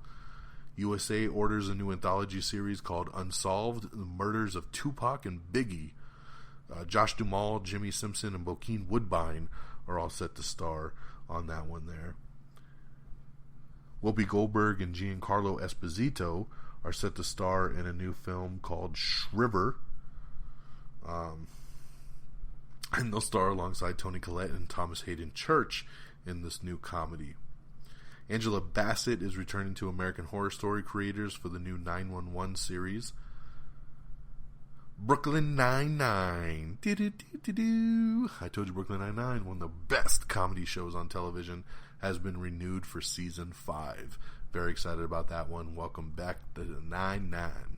USA orders a new anthology series called Unsolved: The Murders of Tupac and Biggie. Josh Duhamel, Jimmy Simpson, and Bokeem Woodbine are all set to star on that one there. Whoopi Goldberg and Giancarlo Esposito are set to star in a new film called Shriver. And they'll star alongside Toni Collette and Thomas Hayden Church in this new comedy. Angela Bassett is returning to American Horror Story creators for the new 911 series. Brooklyn Nine-Nine. I told you Brooklyn Nine-Nine, one of the best comedy shows on television, has been renewed for season 5. Very excited about that one. Welcome back to the Nine-Nine.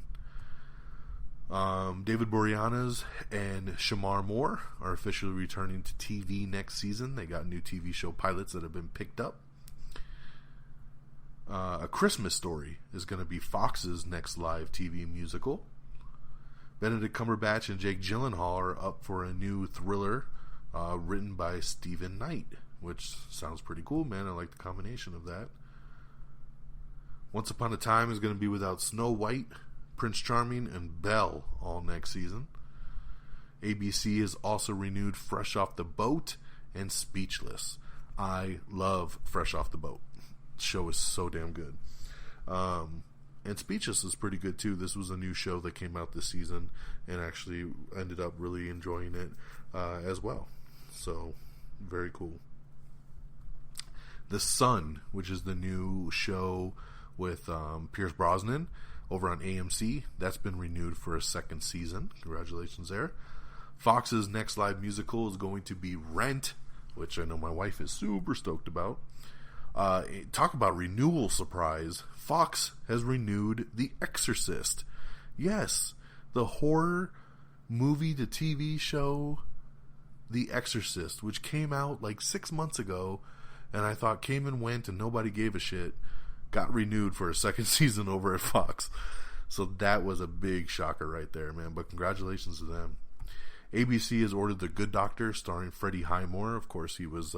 David Boreanaz and Shamar Moore are officially returning to TV next season. They got new TV show pilots that have been picked up. A Christmas Story is going to be Fox's next live TV musical. Benedict Cumberbatch and Jake Gyllenhaal are up for a new thriller written by Stephen Knight, which sounds pretty cool, man. I like the combination of that. Once Upon a Time is going to be without Snow White, Prince Charming, and Belle all next season. ABC has also renewed Fresh Off the Boat and Speechless. I love Fresh Off the Boat. The show is so damn good. And Speechless is pretty good too. This was a new show that came out this season, and actually ended up really enjoying it as well. So, very cool. The Sun, which is the new show with Pierce Brosnan over on AMC, that's been renewed for a second season. Congratulations there. Fox's next live musical is going to be Rent, which I know my wife is super stoked about. Talk about renewal surprise. Fox has renewed The Exorcist. Yes, the horror movie to TV show The Exorcist, which came out like 6 months ago, and I thought came and went and nobody gave a shit, got renewed for a second season over at Fox. So that was a big shocker right there, man. But congratulations to them. ABC has ordered The Good Doctor, starring Freddie Highmore. Of course, he was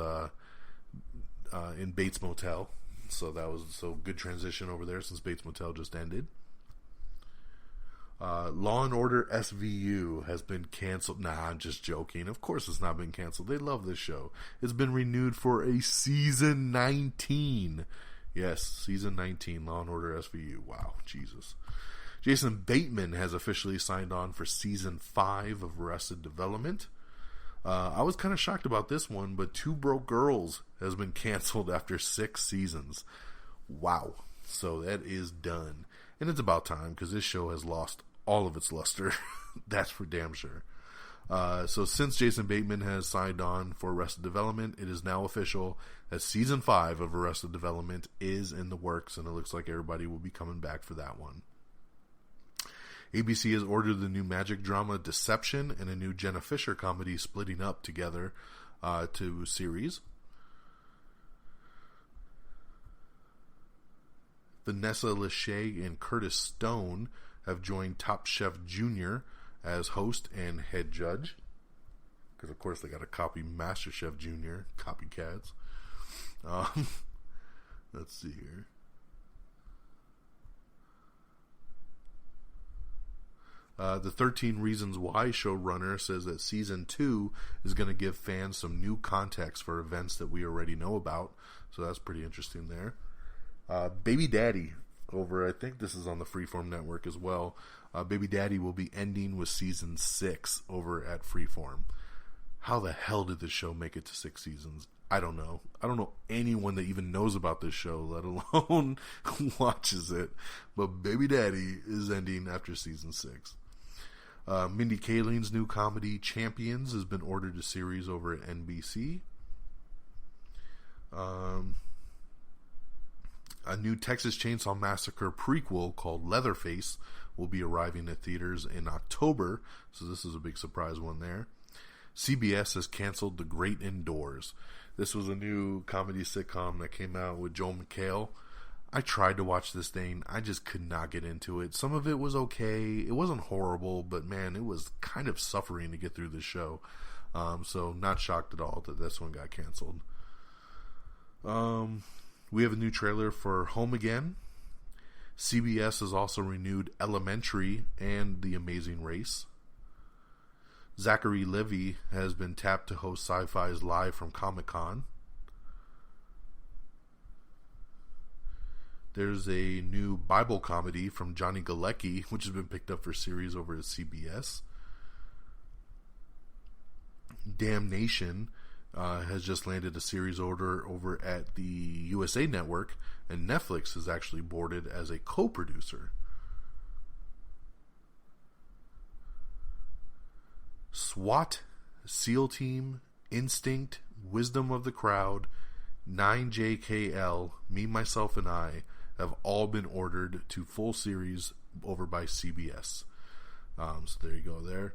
in Bates Motel, so that was good transition over there since Bates Motel just ended. Law and Order SVU has been canceled. Nah, I'm just joking. Of course it's not been canceled. They love this show. It's been renewed for a season 19. Yes, season 19, Law and Order SVU. Wow, Jesus. Jason Bateman has officially signed on for season 5 of Arrested Development. I was kind of shocked about this one, but Two Broke Girls has been canceled after 6 seasons. Wow. So that is done. And it's about time, because this show has lost all of its luster. That's for damn sure. So since Jason Bateman has signed on for Arrested Development, it is now official that season 5 of Arrested Development is in the works, and it looks like everybody will be coming back for that one. ABC has ordered the new magic drama Deception and a new Jenna Fisher comedy Splitting Up together to series. Vanessa Lachey and Curtis Stone have joined Top Chef Jr. as host and head judge. Because, of course, they got to copy Master Chef Jr. Copycats. Let's see here. The 13 Reasons Why showrunner says that season 2 is going to give fans some new context for events that we already know about. So that's pretty interesting there. Baby Daddy over, I think this is on the Freeform network as well. Baby Daddy will be ending with season 6 over at Freeform. How the hell did this show make it to 6 seasons? I don't know. I don't know anyone that even knows about this show, let alone watches it. But Baby Daddy is ending after season 6. Mindy Kaling's new comedy Champions has been ordered to series over at NBC. A new Texas Chainsaw Massacre prequel called Leatherface will be arriving at theaters in October, so this is a big surprise one there. CBS has canceled The Great Indoors. This was a new comedy sitcom that came out with Joel McHale. I tried to watch this thing. I just could not get into it. Some of it was okay. It wasn't horrible, but man, it was kind of suffering to get through this show. So not shocked at all that this one got canceled. We have a new trailer for Home Again. CBS has also renewed Elementary and The Amazing Race. Zachary Levi has been tapped to host Sci-Fi's Live from Comic-Con. There's a new Bible comedy from Johnny Galecki, which has been picked up for series over at CBS. Damnation has just landed a series order over at the USA Network, and Netflix is actually boarded as a co-producer. SWAT, SEAL Team, Instinct, Wisdom of the Crowd, 9JKL, Me, Myself, and I have all been ordered to full series over by CBS. So there you go there.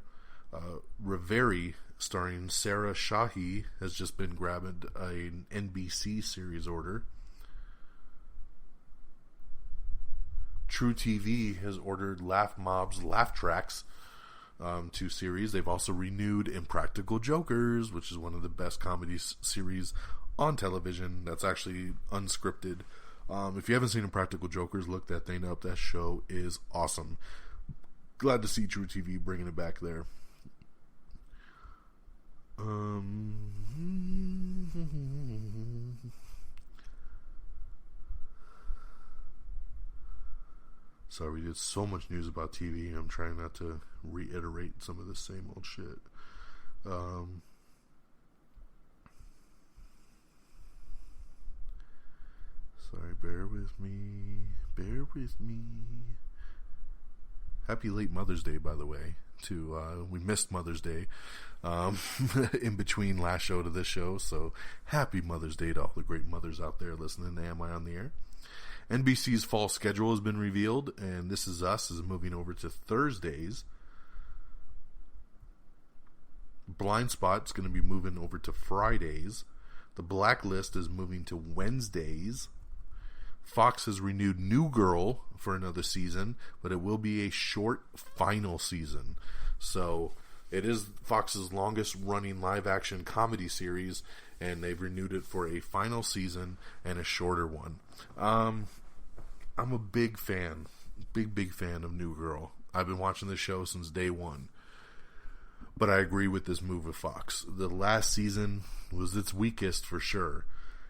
Reverie, starring Sarah Shahi, has just been grabbed an NBC series order. True TV has ordered Laugh Mob's Laugh Tracks to series. They've also renewed Impractical Jokers, which is one of the best comedy series on television that's actually unscripted. If you haven't seen Impractical Jokers, look that thing up. That show is awesome. Glad to see True TV bringing it back there. Sorry, we did so much news about TV. I'm trying not to reiterate some of the same old shit. Sorry, bear with me. Bear with me. Happy late Mother's Day, by the way. We missed Mother's Day in between last show to this show. So happy Mother's Day to all the great mothers out there listening to Am I on the Air? NBC's fall schedule has been revealed, and This Is Us is moving over to Thursdays. Blind Spot's going to be moving over to Fridays. The Blacklist is moving to Wednesdays. Fox has renewed New Girl for another season, but it will be a short final season. So it is Fox's longest running live action comedy series, and they've renewed it for a final season and a shorter one. I'm a big fan of New Girl. I've been watching this show since day one. But I agree with this move with Fox. The last season was its weakest for sure.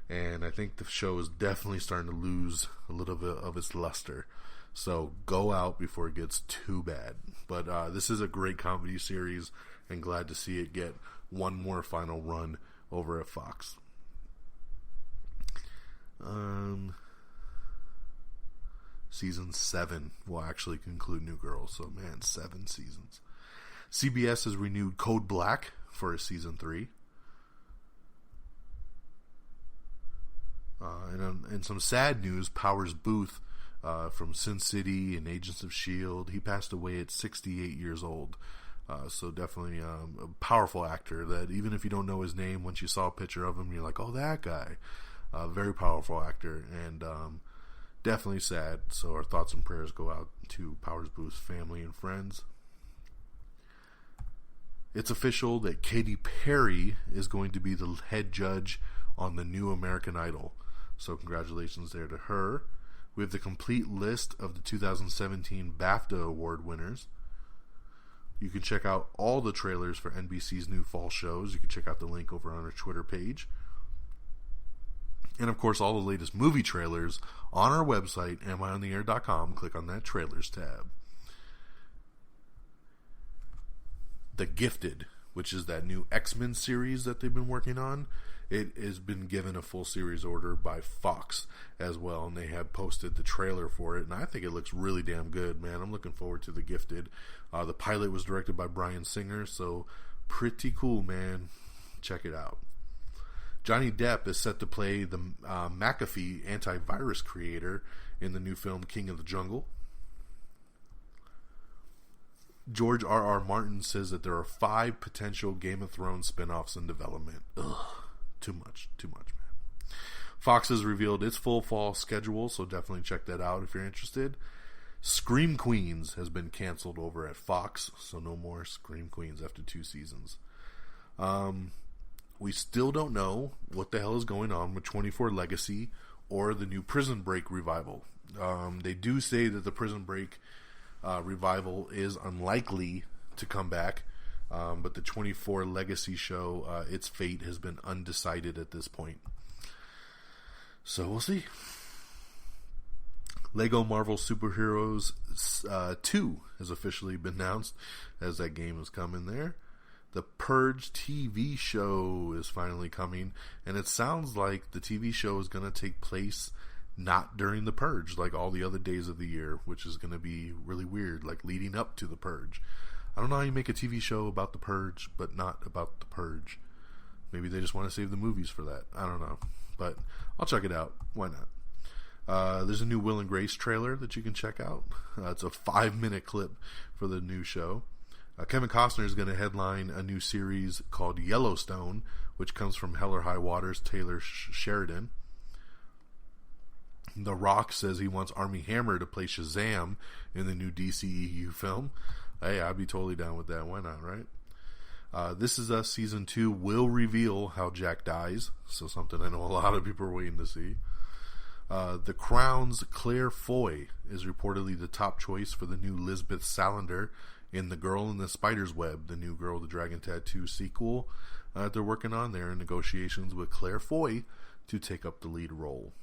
And I think the show is definitely starting to lose a little bit of its luster. So go out before it gets too bad. But this is a great comedy series, and glad to see it get one more final run over at Fox. Season 7 will actually conclude New Girl. So, man, 7 seasons. CBS has renewed Code Black for a season 3. And some sad news, Powers Booth from Sin City and Agents of S.H.I.E.L.D., he passed away at 68 years old. So definitely a powerful actor that even if you don't know his name, once you saw a picture of him, you're like, oh, that guy. Very powerful actor, and definitely sad. So our thoughts and prayers go out to Powers Booth's family and friends. It's official that Katy Perry is going to be the head judge on the new American Idol. So congratulations there to her. We have the complete list of the 2017 BAFTA Award winners. You can check out all the trailers for NBC's new fall shows. You can check out the link over on our Twitter page. And of course, all the latest movie trailers on our website, amiontheair.com. Click on that trailers tab. The Gifted, which is that new X-Men series that they've been working on, it has been given a full series order by Fox as well, and they have posted the trailer for it, and I think it looks really damn good, man. I'm looking forward to The Gifted. The pilot was directed by Bryan Singer, so pretty cool, man. Check it out. Johnny Depp is set to play the McAfee antivirus creator in the new film King of the Jungle. George R.R. Martin says that there are 5 potential Game of Thrones spinoffs in development. Ugh, too much, man. Fox has revealed its full fall schedule, so definitely check that out if you're interested. Scream Queens has been canceled over at Fox, so no more Scream Queens after 2 seasons. We still don't know what the hell is going on with 24 Legacy or the new Prison Break revival. They do say that the Prison Break revival is unlikely to come back, but the 24 Legacy show, its fate has been undecided at this point. So we'll see. Lego Marvel Superheroes 2 has officially been announced, as that game is coming there. The Purge TV show is finally coming, and it sounds like the TV show is going to take place not during the Purge, like all the other days of the year, which is going to be really weird, like leading up to the Purge. I don't know how you make a TV show about the Purge, but not about the Purge. Maybe they just want to save the movies for that. I don't know, but I'll check it out. Why not? There's a new Will and Grace trailer that you can check out. It's a 5-minute clip for the new show. Kevin Costner is going to headline a new series called Yellowstone, which comes from Hell or High Water's Taylor Sheridan. The Rock says he wants Armie Hammer to play Shazam in the new DCEU film. Hey, I'd be totally down with that. Why not, right? This Is Us Season 2 will reveal how Jack dies, so something I know a lot of people are waiting to see. The Crown's Claire Foy is reportedly the top choice for the new Lisbeth Salander in The Girl in the Spider's Web, the new Girl with the Dragon Tattoo sequel they're working on. They're in negotiations with Claire Foy to take up the lead role.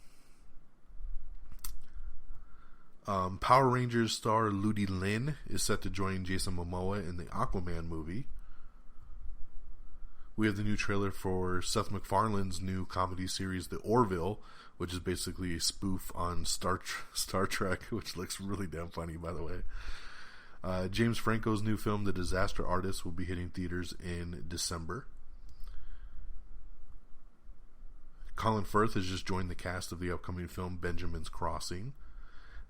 Power Rangers star Ludi Lin is set to join Jason Momoa in the Aquaman movie. We have the new trailer for Seth MacFarlane's new comedy series, The Orville, which is basically a spoof on Star Trek, which looks really damn funny, by the way. James Franco's new film, The Disaster Artist, will be hitting theaters in December. Colin Firth has just joined the cast of the upcoming film Benjamin's Crossing.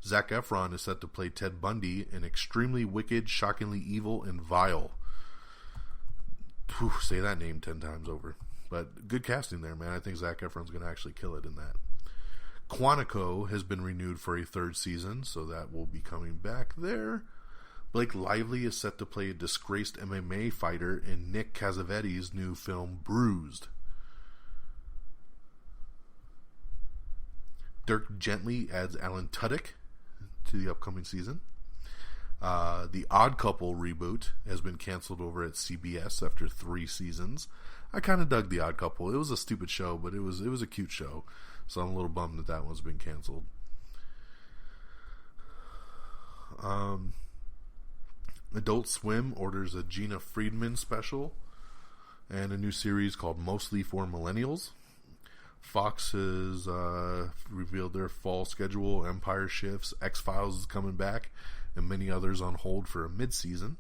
Zac Efron is set to play Ted Bundy in Extremely Wicked, Shockingly Evil, and Vile. Whew, say that name 10 times over. But good casting there, man. I think Zac Efron's going to actually kill it in that. Quantico has been renewed for a 3rd season, so that will be coming back there. Blake Lively is set to play a disgraced MMA fighter in Nick Cassavetes' new film Bruised. Dirk Gently adds Alan Tudyk to the upcoming season. The Odd Couple reboot has been canceled over at CBS after 3 seasons. I kind of dug The Odd Couple. It was a stupid show, but it was a cute show. So I'm a little bummed that one's been canceled. Adult Swim orders a Gina Friedman special and a new series called Mostly for Millennials. Fox has revealed their fall schedule. Empire shifts, X-Files is coming back, and many others on hold for a mid-season.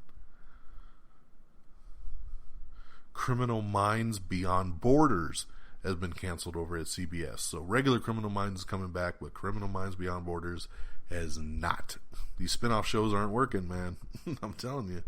Criminal Minds Beyond Borders has been canceled over at CBS. So regular Criminal Minds is coming back, but Criminal Minds Beyond Borders has not. These spin-off shows aren't working, man. I'm telling you.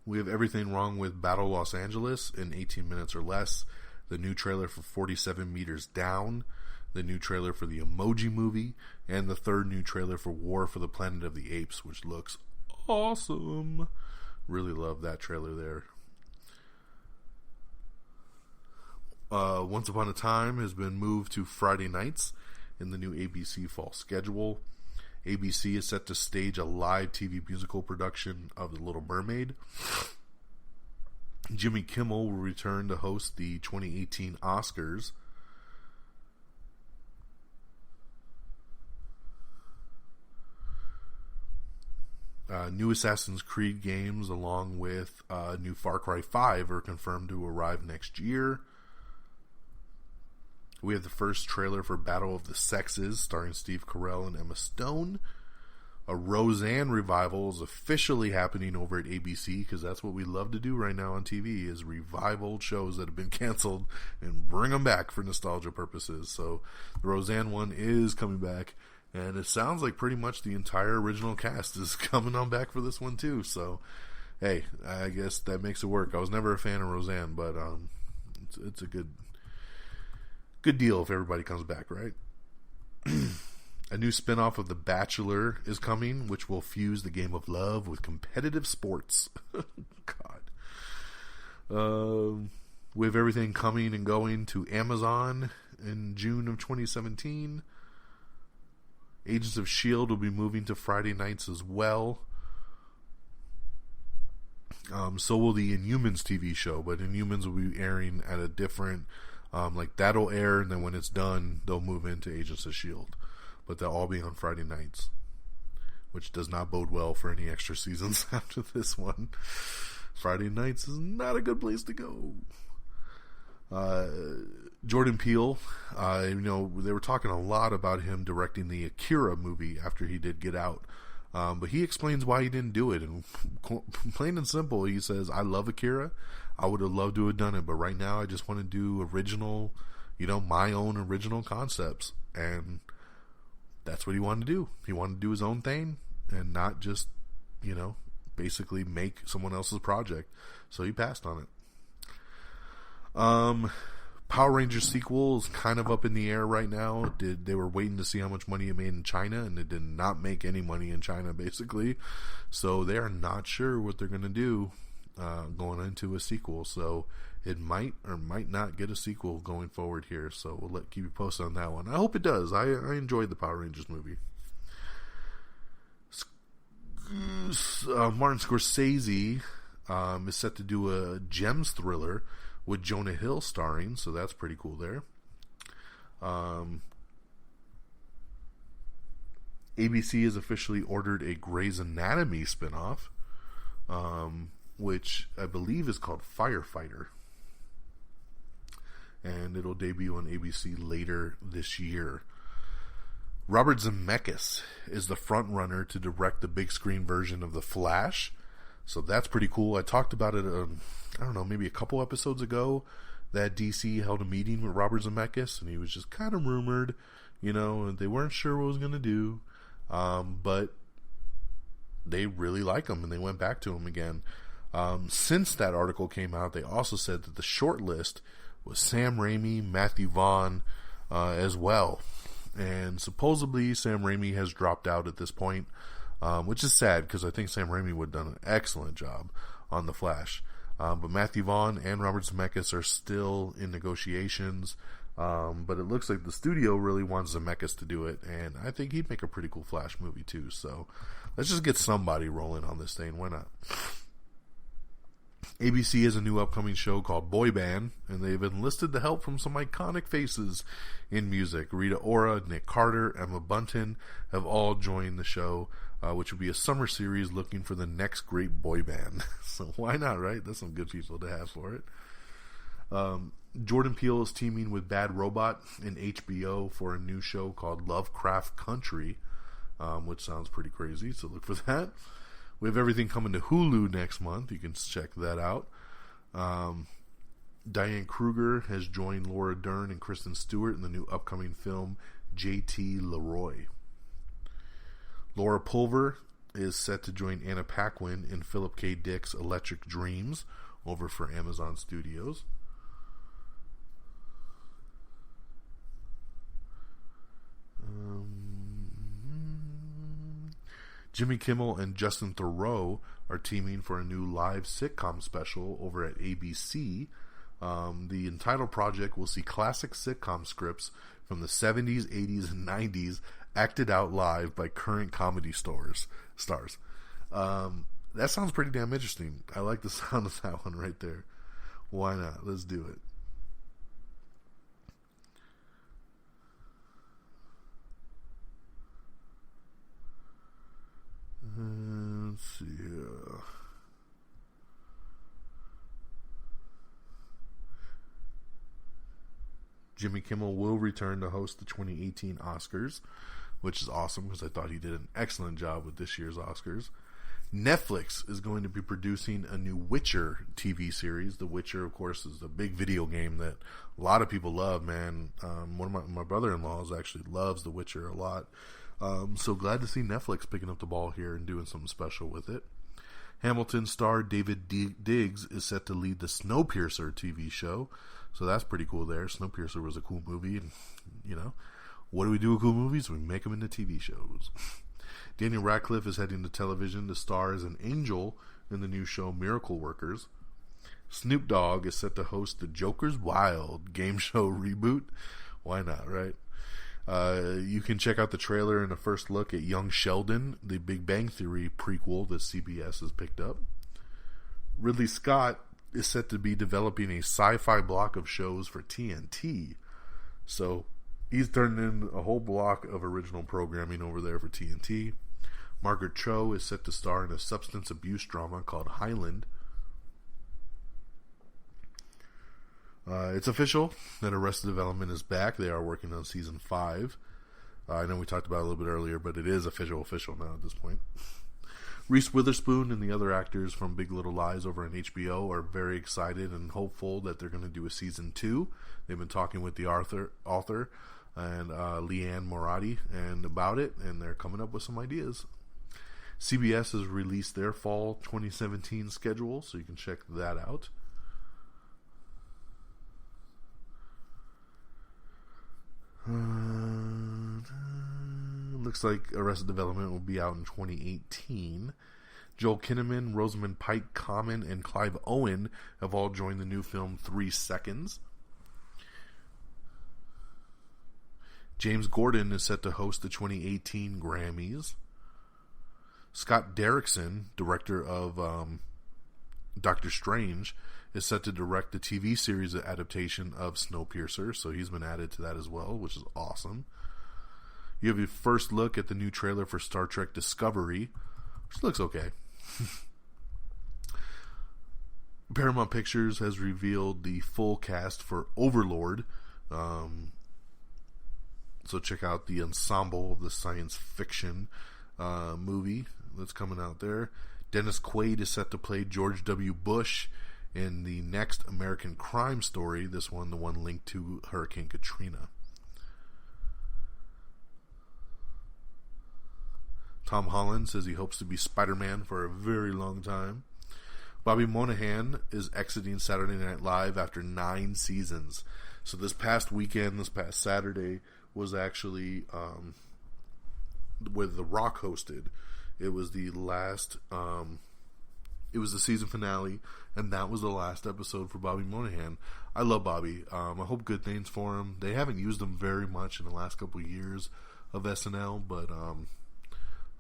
We have everything wrong with Battle Los Angeles in 18 minutes or less. The new trailer for 47 Meters Down. The new trailer for the Emoji Movie. And the third new trailer for War for the Planet of the Apes, which looks awesome. Really love that trailer there. Once Upon a Time has been moved to Friday nights in the new ABC fall schedule. ABC is set to stage a live TV musical production of The Little Mermaid. Jimmy Kimmel will return to host the 2018 Oscars. New Assassin's Creed games along with new Far Cry 5 are confirmed to arrive next year. We have the first trailer for Battle of the Sexes starring Steve Carell and Emma Stone. A Roseanne revival is officially happening over at ABC because that's what we love to do right now on TV is revive old shows that have been canceled and bring them back for nostalgia purposes. So the Roseanne one is coming back, and it sounds like pretty much the entire original cast is coming on back for this one too. So hey, I guess that makes it work. I was never a fan of Roseanne, but it's a good deal if everybody comes back, right? A new spin-off of The Bachelor is coming, which will fuse the game of love with competitive sports. God. We have everything coming and going to Amazon in June of 2017. Agents of S.H.I.E.L.D. will be moving to Friday nights as well. So will the Inhumans TV show, but Inhumans will be airing at a different... like that'll air, and then when it's done, they'll move into Agents of S.H.I.E.L.D. But they'll all be on Friday nights, which does not bode well for any extra seasons after this one. Friday nights is not a good place to go. Jordan Peele, they were talking a lot about him directing the Akira movie after he did Get Out. But he explains why he didn't do it. And plain and simple, he says, I love Akira. I would have loved to have done it. But right now, I just want to do original, my own original concepts. And that's what he wanted to do. He wanted to do his own thing and not just, basically make someone else's project. So he passed on it. Power Rangers sequel is kind of up in the air right now. They were waiting to see how much money it made in China, and it did not make any money in China, basically. So they are not sure what they're going to do going into a sequel. So it might or might not get a sequel going forward here. So we'll keep you posted on that one. I hope it does. I enjoyed the Power Rangers movie. Martin Scorsese is set to do a Gems thriller with Jonah Hill starring, so that's pretty cool there. ABC has officially ordered a Grey's Anatomy spinoff, which I believe is called Firefighter. And it'll debut on ABC later this year. Robert Zemeckis is the front runner to direct the big screen version of The Flash. So that's pretty cool. I talked about it, I don't know, maybe a couple episodes ago, that DC held a meeting with Robert Zemeckis, and he was just kind of rumored, they weren't sure what was going to do, but they really like him, and they went back to him again. Since that article came out, they also said that the short list was Sam Raimi, Matthew Vaughn, as well. And supposedly Sam Raimi has dropped out at this point, which is sad because I think Sam Raimi would have done an excellent job on The Flash. But Matthew Vaughn and Robert Zemeckis are still in negotiations. But it looks like the studio really wants Zemeckis to do it, and I think he'd make a pretty cool Flash movie too. So let's just get somebody rolling on this thing. Why not? ABC has a new upcoming show called Boy Band, and they've enlisted the help from some iconic faces in music. Rita Ora, Nick Carter, Emma Bunton have all joined the show, which will be a summer series looking for the next great boy band. So why not, right? That's some good people to have for it. Jordan Peele is teaming with Bad Robot and HBO for a new show called Lovecraft Country, which sounds pretty crazy, so look for that. We have everything coming to Hulu next month. You can check that out. Diane Kruger has joined Laura Dern and Kristen Stewart in the new upcoming film J.T. Leroy. Laura Pulver is set to join Anna Paquin in Philip K. Dick's Electric Dreams over for Amazon Studios. Jimmy Kimmel and Justin Theroux are teaming for a new live sitcom special over at ABC. The entitled project will see classic sitcom scripts from the 70s, 80s, and 90s acted out live by current comedy stars. That sounds pretty damn interesting. I like the sound of that one right there. Why not? Let's do it. Let's see here. Jimmy Kimmel will return to host the 2018 Oscars, which is awesome because I thought he did an excellent job with this year's Oscars. Netflix is going to be producing a new Witcher TV series. The Witcher, of course, is a big video game that a lot of people love, man. One of my brother-in-laws actually loves The Witcher a lot. So glad to see Netflix picking up the ball here and doing something special with it. Hamilton star David Diggs is set to lead the Snowpiercer TV show. So that's pretty cool there. Snowpiercer was a cool movie. And, you know, what do we do with cool movies? We make them into TV shows. Daniel Radcliffe is heading to television to star as an angel in the new show Miracle Workers. Snoop Dogg is set to host the Joker's Wild game show reboot. Why not, right? You can check out the trailer and a first look at Young Sheldon, the Big Bang Theory prequel that CBS has picked up. Ridley Scott is set to be developing a sci-fi block of shows for TNT. So he's turned in a whole block of original programming over there for TNT. Margaret Cho is set to star in a substance abuse drama called Highland. It's official that Arrested Development is back. They are working on season 5. I know we talked about it a little bit earlier, but it is official now at this point. Reese Witherspoon and the other actors from Big Little Lies over on HBO are very excited and hopeful that they're going to do a season 2. They've been talking with the author and Leanne Moratti and about it, and they're coming up with some ideas. CBS has released their fall 2017 schedule, so you can check that out. Looks like Arrested Development will be out in 2018. Joel Kinnaman, Rosamund Pike Common, and Clive Owen have all joined the new film 3 Seconds. James Gordon is set to host the 2018 Grammys. Scott Derrickson, director of Doctor Strange, is set to direct the TV series adaptation of Snowpiercer, so he's been added to that as well, which is awesome. You have your first look at the new trailer for Star Trek Discovery, which looks okay. Paramount Pictures has revealed the full cast for Overlord, so check out the ensemble of the science fiction movie that's coming out there. Dennis Quaid is set to play George W. Bush in the next American Crime Story, the one linked to Hurricane Katrina. Tom Holland says he hopes to be Spider-Man for a very long time. Bobby Moynihan is exiting Saturday Night Live after 9 seasons. So this past Saturday, was actually where The Rock hosted. It was the last it was the season finale, and that was the last episode for Bobby Moynihan. I love Bobby. I hope good things for him. They haven't used him very much in the last couple of years of SNL, but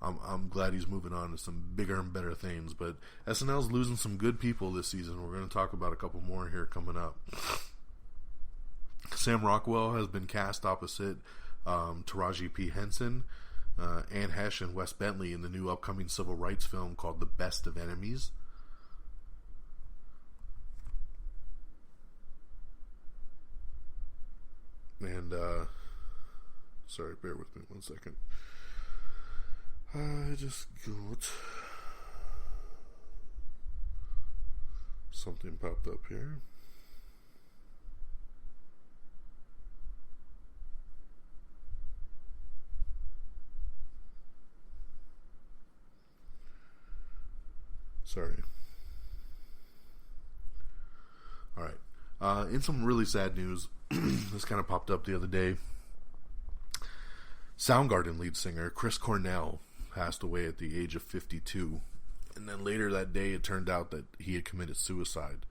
I'm glad he's moving on to some bigger and better things. But SNL's losing some good people this season. We're going to talk about a couple more here coming up. Sam Rockwell has been cast opposite Taraji P. Henson, Anne Hesh, and Wes Bentley in the new upcoming civil rights film called The Best of Enemies. And, sorry, bear with me 1 second. I just got something popped up here. Sorry. Alright. In some really sad news, this kind of popped up the other day. Soundgarden lead singer Chris Cornell passed away at the age of 52. And then later that day, it turned out that he had committed suicide.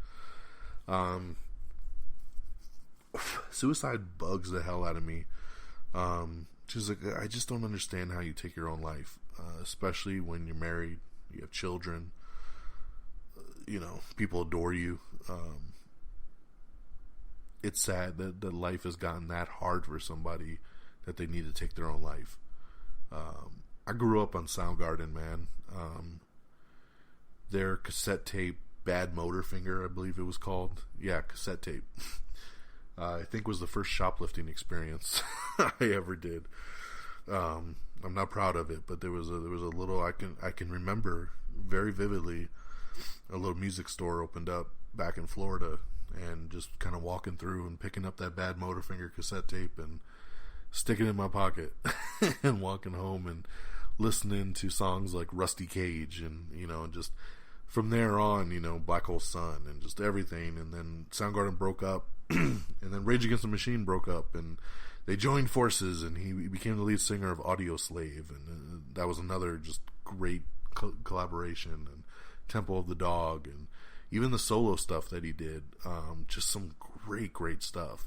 Suicide bugs the hell out of me. Just like, I just don't understand how you take your own life, especially when you're married, you have children. You know, people adore you. It's sad that life has gotten that hard for somebody that they need to take their own life. I grew up on Soundgarden, man. Their cassette tape, Bad Motorfinger, I believe it was called. Yeah, cassette tape. I think was the first shoplifting experience I ever did. I'm not proud of it, but there was a little I can remember very vividly. A little music store opened up back in Florida, and just kind of walking through and picking up that Bad Motorfinger cassette tape and sticking it in my pocket and walking home and listening to songs like Rusty Cage, and you know, just from there on, you know, Black Hole Sun and just everything. And then Soundgarden broke up and then Rage Against the Machine broke up, and they joined forces, and he became the lead singer of Audio Slave, and that was another just great collaboration. And Temple of the Dog, and even the solo stuff that he did, just some great stuff.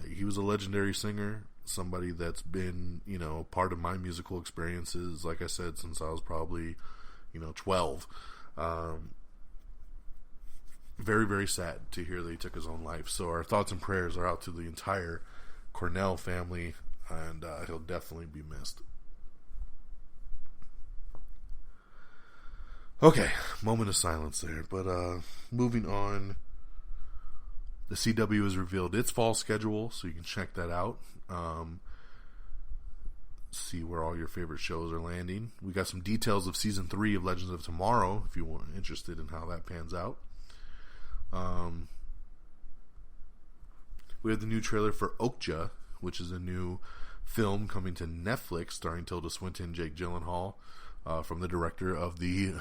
He was a legendary singer, somebody that's been, you know, part of my musical experiences, like I said, since I was probably, you know, 12. Very sad to hear that he took his own life. So our thoughts and prayers are out to the entire Cornell family, and he'll definitely be missed. Okay, moment of silence there. But moving on, the CW has revealed its fall schedule, so you can check that out. See where all your favorite shows are landing. We got some details of season 3 of Legends of Tomorrow, if you are interested in how that pans out. We have the new trailer for Okja, which is a new film coming to Netflix starring Tilda Swinton, Jake Gyllenhaal. From the director of the,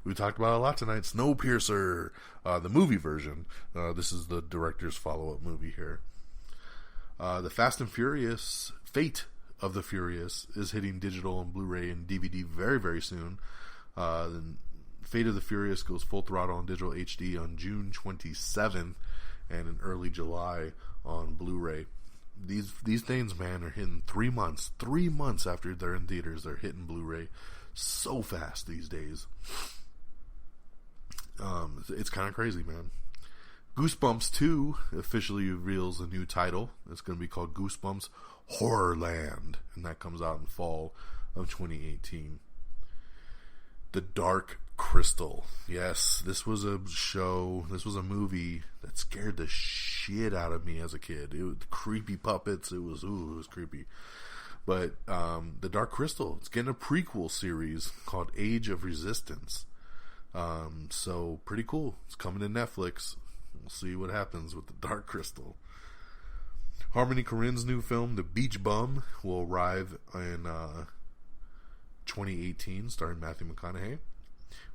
we talked about a lot tonight, Snowpiercer, the movie version. This is the director's follow-up movie here. The Fast and Furious, Fate of the Furious, is hitting digital and Blu-ray and DVD very soon. Then Fate of the Furious goes full throttle on digital HD on June 27th, and in early July on Blu-ray. These things, man, are hitting 3 months. 3 months after they're in theaters, they're hitting Blu-ray so fast these days. It's kind of crazy, man. Goosebumps 2 officially reveals a new title. It's going to be called Goosebumps Horrorland, and that comes out in fall of 2018. The Dark Crystal. Yes, this was a show, this was a movie that scared the shit out of me as a kid. It was creepy puppets. It was creepy. But The Dark Crystal, it's getting a prequel series called Age of Resistance. So pretty cool. It's coming to Netflix. We'll see what happens with The Dark Crystal. Harmony Korine's new film, The Beach Bum, will arrive in 2018, starring Matthew McConaughey.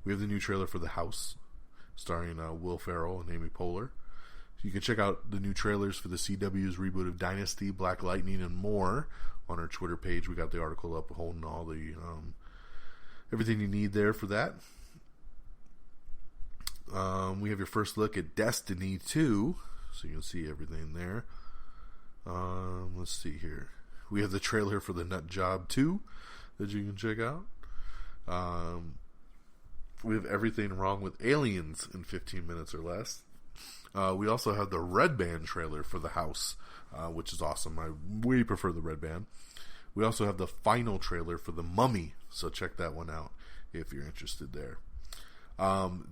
We have the new trailer for The House, starring Will Ferrell and Amy Poehler. You can check out the new trailers for the CW's reboot of Dynasty, Black Lightning, and more on our Twitter page. We got the article up holding all the everything you need there for that. We have your first look at Destiny 2, so you can see everything there. Let's see here. We have the trailer for the Nut Job 2 that you can check out. We have Everything Wrong with Aliens in 15 minutes or less. We also have the Red Band trailer for The House, which is awesome. I way prefer the Red Band. We also have the final trailer for The Mummy, so check that one out if you're interested there.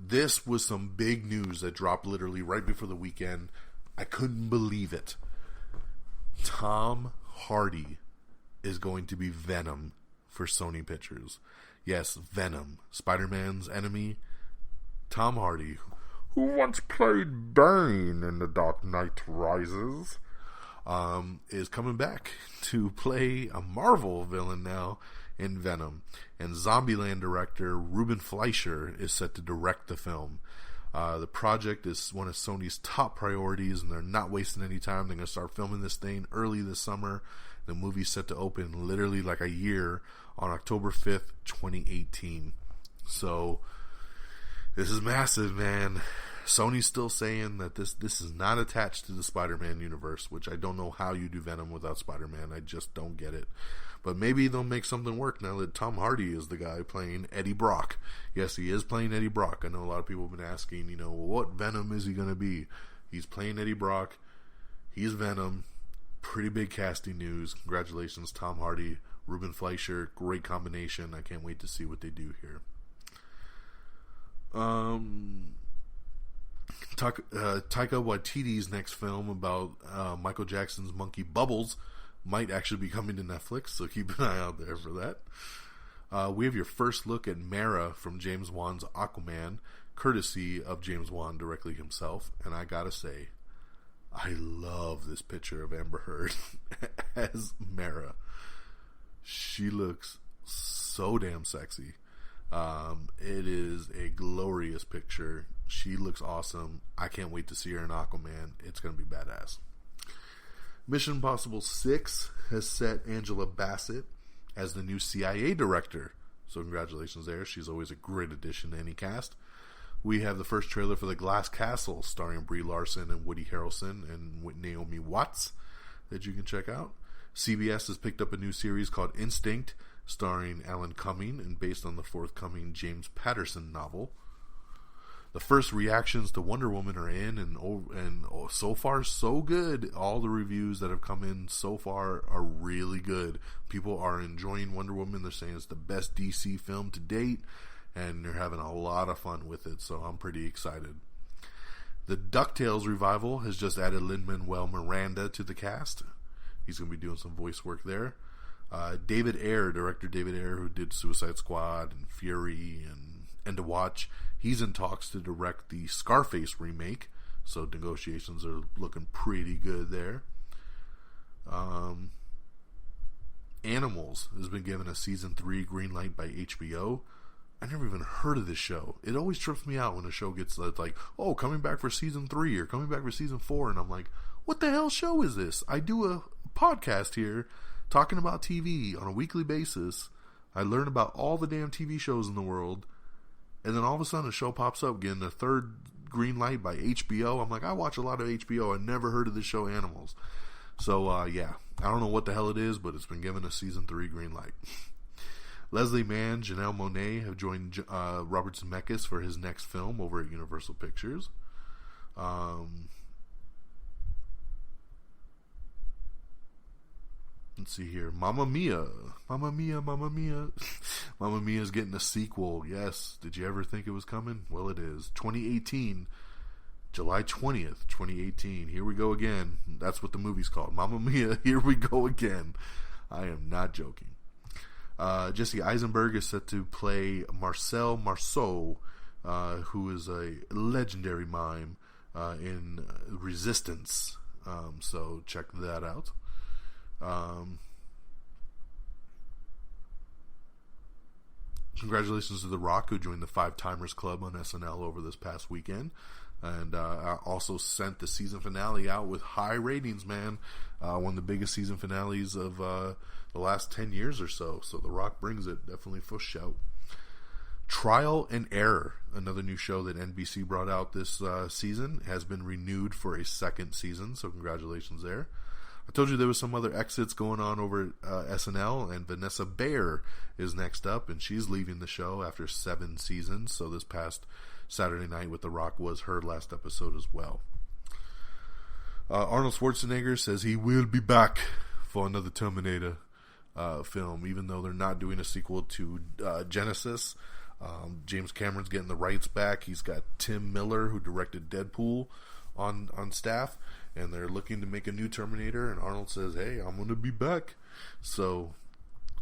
This was some big news that dropped literally right before the weekend. I couldn't believe it. Tom Hardy is going to be Venom for Sony Pictures. Yes, Venom, Spider-Man's enemy. Tom Hardy, who once played Bane in The Dark Knight Rises, is coming back to play a Marvel villain now in Venom. And Zombieland director Ruben Fleischer is set to direct the film. The project is one of Sony's top priorities, and they're not wasting any time. They're going to start filming this thing early this summer. The movie's set to open literally like a year on October 5th, 2018. So, this is massive, man. Sony's still saying that this is not attached to the Spider-Man universe, which I don't know how you do Venom without Spider-Man. I just don't get it. But maybe they'll make something work now that Tom Hardy is the guy playing Eddie Brock. Yes, he is playing Eddie Brock. I know a lot of people have been asking, what Venom is he going to be? He's playing Eddie Brock. He's Venom. Pretty big casting news. Congratulations, Tom Hardy, Ruben Fleischer. Great combination. I can't wait to see what they do here. Taika Waititi's next film about Michael Jackson's monkey Bubbles might actually be coming to Netflix, so keep an eye out there for that. We have your first look at Mara from James Waan's Aquaman, courtesy of James Waan directly himself, and I gotta say, I love this picture of Amber Heard as Mara. She looks so damn sexy. It is a glorious picture. She looks awesome. I can't wait to see her in Aquaman. It's going to be badass. Mission Impossible 6 has set Angela Bassett as the new CIA director. So congratulations there. She's always a great addition to any cast. We have the first trailer for The Glass Castle, starring Brie Larson and Woody Harrelson and Naomi Watts, that you can check out. CBS has picked up a new series called Instinct, starring Alan Cumming and based on the forthcoming James Patterson novel. The first reactions to Wonder Woman are in, and so far so good. All the reviews that have come in so far are really good. People are enjoying Wonder Woman. They're saying it's the best DC film to date, and they're having a lot of fun with it, so I'm pretty excited. The DuckTales revival has just added Lin-Manuel Miranda to the cast. He's going to be doing some voice work there. David Ayer, director David Ayer, who did Suicide Squad and Fury and End of Watch, he's in talks to direct the Scarface remake, so negotiations are looking pretty good there. Animals has been given a season 3 green light by HBO. I never even heard of this show. It always trips me out when a show gets like, oh, coming back for season 3 or coming back for season 4, and I'm like, what the hell show is this? I do a podcast here talking about TV on a weekly basis. I learn about all the damn TV shows in the world, and then all of a sudden a show pops up getting the third green light by HBO. I'm like, I watch a lot of HBO. I never heard of this show Animals. So, yeah. I don't know what the hell it is, but it's been given a season 3 green light. Leslie Mann, Janelle Monáe have joined Robert Zemeckis for his next film over at Universal Pictures. Let's see here. Mamma Mia. Mamma Mia, Mamma Mia. Mamma Mia is getting a sequel. Yes. Did you ever think it was coming? Well, it is. 2018. July 20th, 2018. Here we go again. That's what the movie's called. Mamma Mia, here we go again. I am not joking. Jesse Eisenberg is set to play Marcel Marceau, who is a legendary mime in Resistance. So check that out. Congratulations to The Rock, who joined the Five Timers Club on SNL over this past weekend, and also sent the season finale out with high ratings, man. One of the biggest season finales of the last 10 years or so. So The Rock brings it, definitely for show. Trial and Error, another new show that NBC brought out this season, has been renewed for a second season, so congratulations there. I told you there was some other exits going on over at SNL, and Vanessa Bayer is next up, and she's leaving the show after 7 seasons, so this past Saturday Night with The Rock was her last episode as well. Arnold Schwarzenegger says he will be back for another Terminator film, even though they're not doing a sequel to Genesis. James Cameron's getting the rights back. He's got Tim Miller, who directed Deadpool, on staff, and they're looking to make a new Terminator, and Arnold says, hey, I'm going to be back. So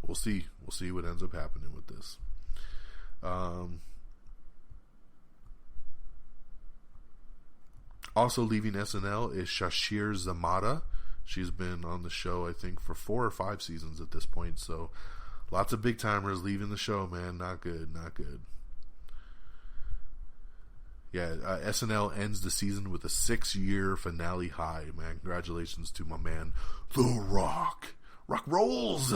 we'll see what ends up happening with this. Also leaving SNL is Shashir Zamata. She's been on the show, I think, for 4 or 5 seasons at this point, so lots of big timers leaving the show, man. Not good. Yeah, SNL ends the season with a 6-year finale high, man. Congratulations to my man, The Rock. Rock rolls!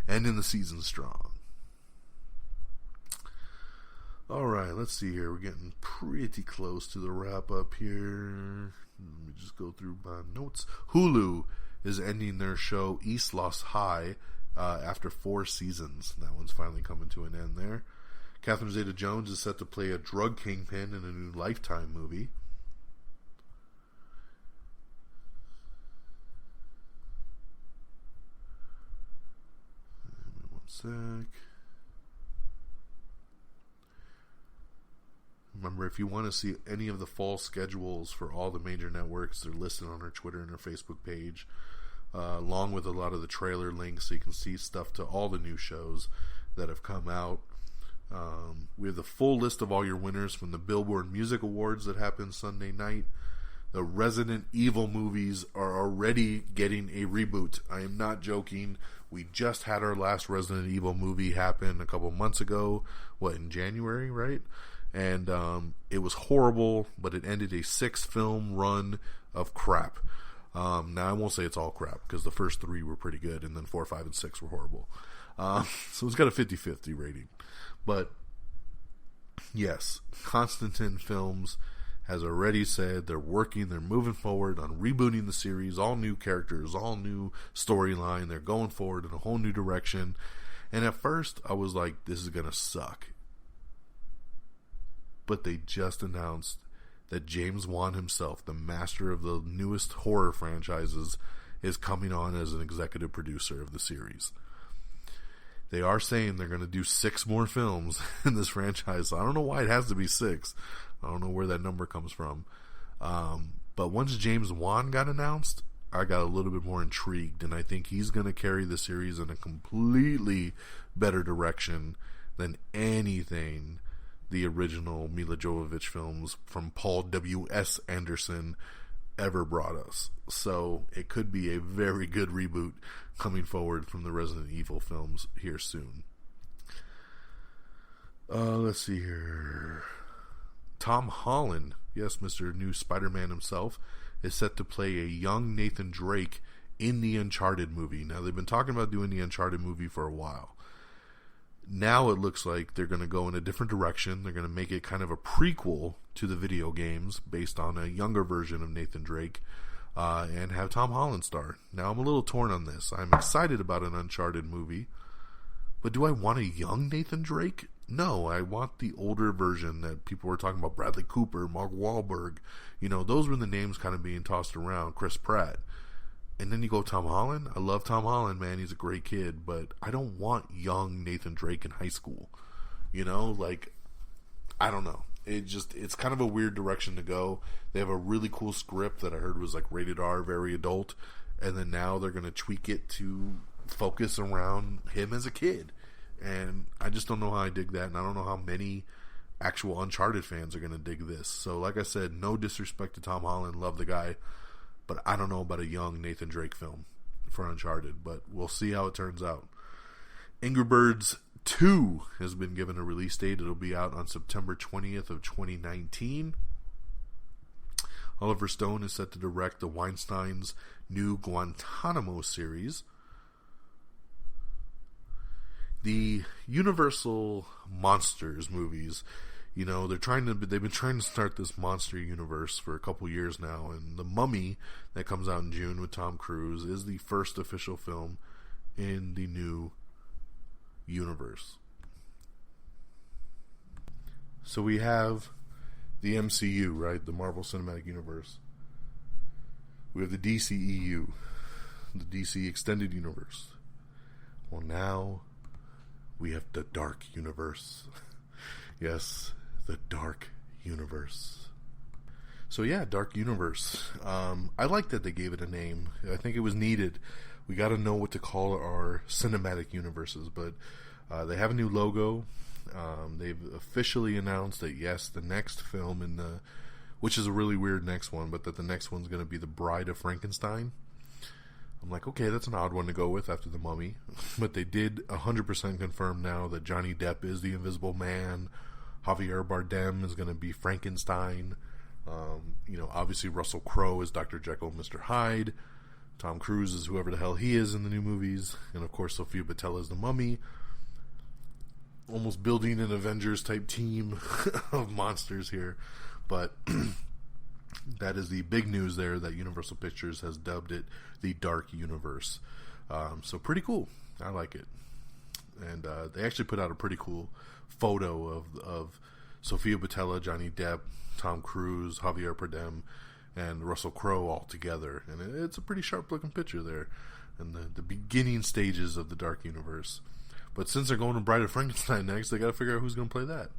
Ending the season strong. Alright, let's see here. We're getting pretty close to the wrap up here. Let me just go through my notes. Hulu is ending their show East Los High after 4 seasons. That one's finally coming to an end there. Catherine Zeta-Jones is set to play a drug kingpin in a new Lifetime movie. Give me one sec. Remember, if you want to see any of the fall schedules for all the major networks, they're listed on our Twitter and our Facebook page, along with a lot of the trailer links, so you can see stuff to all the new shows that have come out. We have the full list of all your winners from the Billboard Music Awards that happened Sunday night. The Resident Evil movies are already getting a reboot. I am not joking. We just had our last Resident Evil movie happen a couple months ago. In January, right? And it was horrible, but it ended a 6-film run of crap. Now, I won't say it's all crap, because the first 3 were pretty good, and then 4, 5, and 6 were horrible. So it's got a 50-50 rating. But, yes, Constantine Films has already said they're moving forward on rebooting the series, all new characters, all new storyline. They're going forward in a whole new direction. And at first, I was like, this is going to suck. But they just announced that James Waan himself, the master of the newest horror franchises, is coming on as an executive producer of the series. They are saying they're going to do 6 more films in this franchise. I don't know why it has to be 6. I don't know where that number comes from. But once James Waan got announced, I got a little bit more intrigued, and I think he's going to carry the series in a completely better direction than anything the original Mila Jovovich films from Paul W.S. Anderson ever brought us. So it could be a very good reboot coming forward from the Resident Evil films here soon. Let's see here. Tom Holland, yes, Mr. New Spider-Man himself, is set to play a young Nathan Drake in the Uncharted movie. Now, they've been talking about doing the Uncharted movie for a while. Now it looks like they're going to go in a different direction. They're going to make it kind of a prequel to the video games based on a younger version of Nathan Drake, and have Tom Holland star. Now, I'm a little torn on this. I'm excited about an Uncharted movie, but do I want a young Nathan Drake? No, I want the older version that people were talking about. Bradley Cooper, Mark Wahlberg. Those were the names kind of being tossed around. Chris Pratt. And then you go Tom Holland. I love Tom Holland, man. He's a great kid, but I don't want young Nathan Drake in high school. I don't know. It's kind of a weird direction to go. They have a really cool script that I heard was rated R, very adult, and then now they're going to tweak it to focus around him as a kid. And I just don't know how I dig that, and I don't know how many actual Uncharted fans are going to dig this. So, like I said, no disrespect to Tom Holland, love the guy, but I don't know about a young Nathan Drake film for Uncharted, but we'll see how it turns out. Angry Birds 2 has been given a release date. It'll be out on September 20th of 2019. Oliver Stone is set to direct the Weinstein's new Guantanamo series. the Universal Monsters movies, you know, they've been trying to start this monster universe for a couple years now, and The Mummy that comes out in June with Tom Cruise is the first official film in the new universe. So we have the MCU, right? The Marvel Cinematic Universe. We have the DCEU, the DC Extended Universe. Well, now we have the Dark Universe. Yes, the Dark Universe. So yeah, Dark Universe. I like that they gave it a name. I think it was needed. We got to know what to call our cinematic universes, but they have a new logo. They've officially announced that yes, the next film which is a really weird next one, but that the next one's going to be The Bride of Frankenstein. I'm like, okay, that's an odd one to go with after The Mummy. But they did 100% confirm now that Johnny Depp is the Invisible Man. Javier Bardem is going to be Frankenstein. You know, obviously Russell Crowe is Dr. Jekyll and Mr. Hyde. Tom Cruise is whoever the hell he is in the new movies. And of course, Sofia Boutella is the Mummy. Almost building an Avengers type team of monsters here. But that is the big news there, that Universal Pictures has dubbed it the Dark Universe. So pretty cool. I like it. And they actually put out a pretty cool photo of Sofia Boutella, Johnny Depp, Tom Cruise, Javier Bardem, and Russell Crowe all together. And it's a pretty sharp looking picture there in the beginning stages of the Dark Universe. But since they're going to Bride of Frankenstein next, they got to figure out who's going to play that.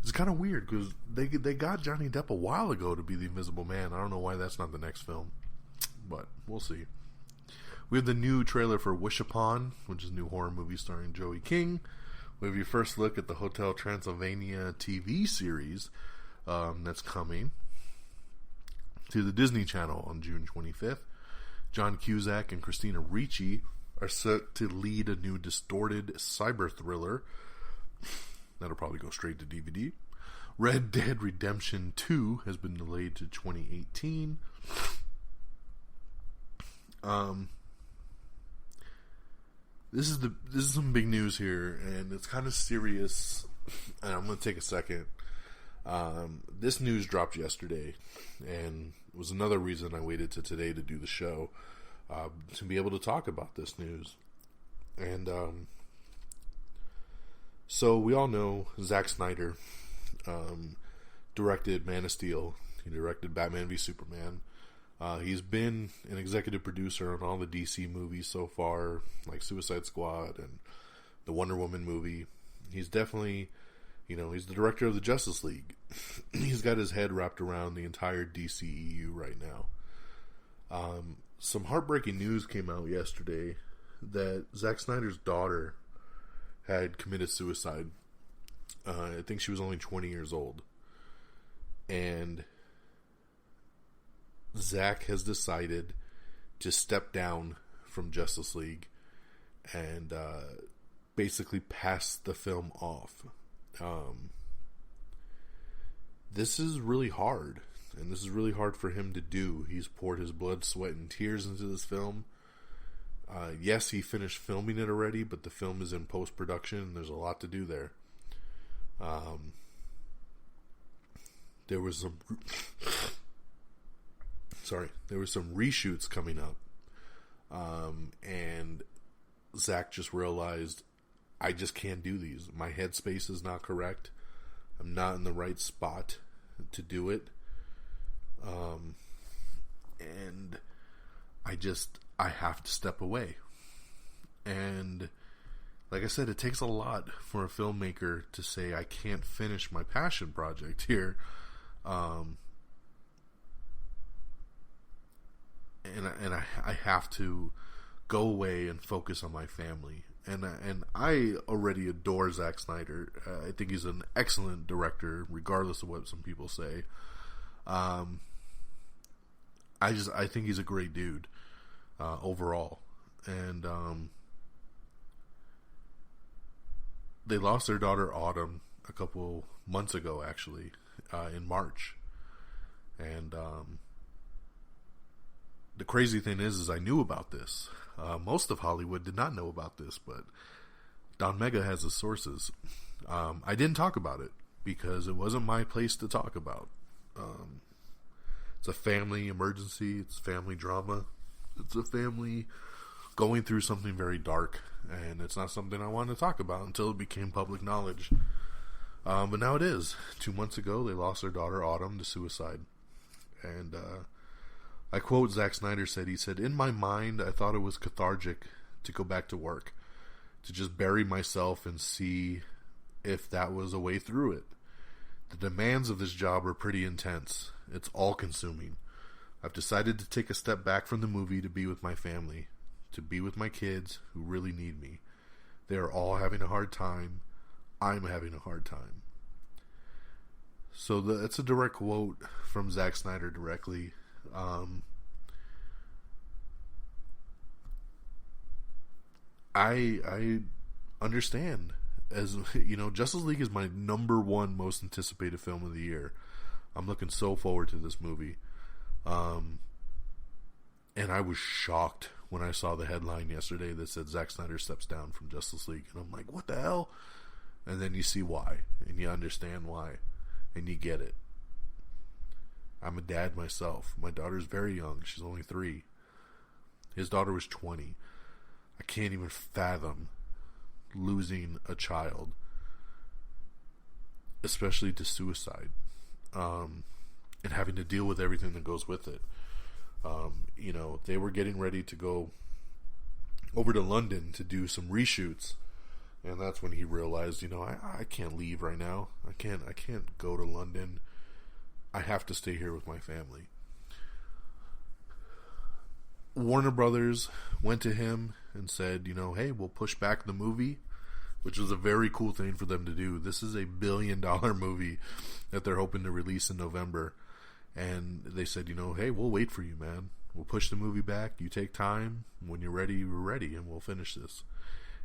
It's kind of weird because they got Johnny Depp a while ago to be the Invisible Man. I don't know why that's not the next film, but we'll see. We have the new trailer for Wish Upon, which is a new horror movie starring Joey King. We have your first look at the Hotel Transylvania TV series that's coming to the Disney Channel on June 25th. John Cusack and Christina Ricci are set to lead a new distorted cyber thriller that'll probably go straight to DVD. Red Dead Redemption 2 has been delayed to 2018. This is some big news here, and it's kind of serious. And I'm going to take a second. This news dropped yesterday, and it was another reason I waited to today to do the show, to be able to talk about this news. And so we all know Zack Snyder directed Man of Steel. He directed Batman v Superman. He's been an executive producer on all the DC movies so far, like Suicide Squad and the Wonder Woman movie. He's definitely, he's the director of the Justice League. He's got his head wrapped around the entire DCEU right now. Some heartbreaking news came out yesterday that Zack Snyder's daughter had committed suicide. I think she was only 20 years old. And Zack has decided to step down from Justice League and basically pass the film off. This is really hard, and this is really hard for him to do. He's poured his blood, sweat, and tears into this film. Yes, he finished filming it already, but the film is in post-production, and there's a lot to do there. There was some reshoots coming up, and Zack just realized, I just can't do these. My headspace is not correct. I'm not in the right spot to do it. And I have to step away. And like I said, it takes a lot for a filmmaker to say, I can't finish my passion project here. And I have to go away and focus on my family. And I already adore Zack Snyder. I think he's an excellent director, regardless of what some people say. I think he's a great dude overall. And they lost their daughter Autumn a couple months ago, actually, in March. And the crazy thing is I knew about this. Most of Hollywood did not know about this, but Don Mega has his sources. I didn't talk about it because it wasn't my place to talk about. It's a family emergency. It's family drama. It's a family going through something very dark, and it's not something I wanted to talk about until it became public knowledge. But now it is. 2 months ago, they lost their daughter Autumn to suicide. And I quote Zack Snyder said, he said, "In my mind, I thought it was cathartic to go back to work, to just bury myself and see if that was a way through it. The demands of this job are pretty intense. It's all-consuming. I've decided to take a step back from the movie to be with my family, to be with my kids who really need me. They are all having a hard time. I'm having a hard time." So that's a direct quote from Zack Snyder directly. I understand. As you know, Justice League is my number one most anticipated film of the year. I'm looking so forward to this movie. And I was shocked when I saw the headline yesterday that said Zack Snyder steps down from Justice League. And I'm like, what the hell? And then you see why. And you understand why. And you get it. I'm a dad myself. My daughter's very young. She's only 3. His daughter was 20. I can't even fathom losing a child, especially to suicide, and having to deal with everything that goes with it. You know, they were getting ready to go over to London to do some reshoots, and that's when he realized, you know, I can't leave right now. I can't go to London. I have to stay here with my family. Warner Brothers went to him and said, you know, hey, we'll push back the movie, which was a very cool thing for them to do. This is a $1 billion movie that they're hoping to release in November. And they said, you know, hey, we'll wait for you, man. We'll push the movie back. You take time. When you're ready, we're ready, and we'll finish this.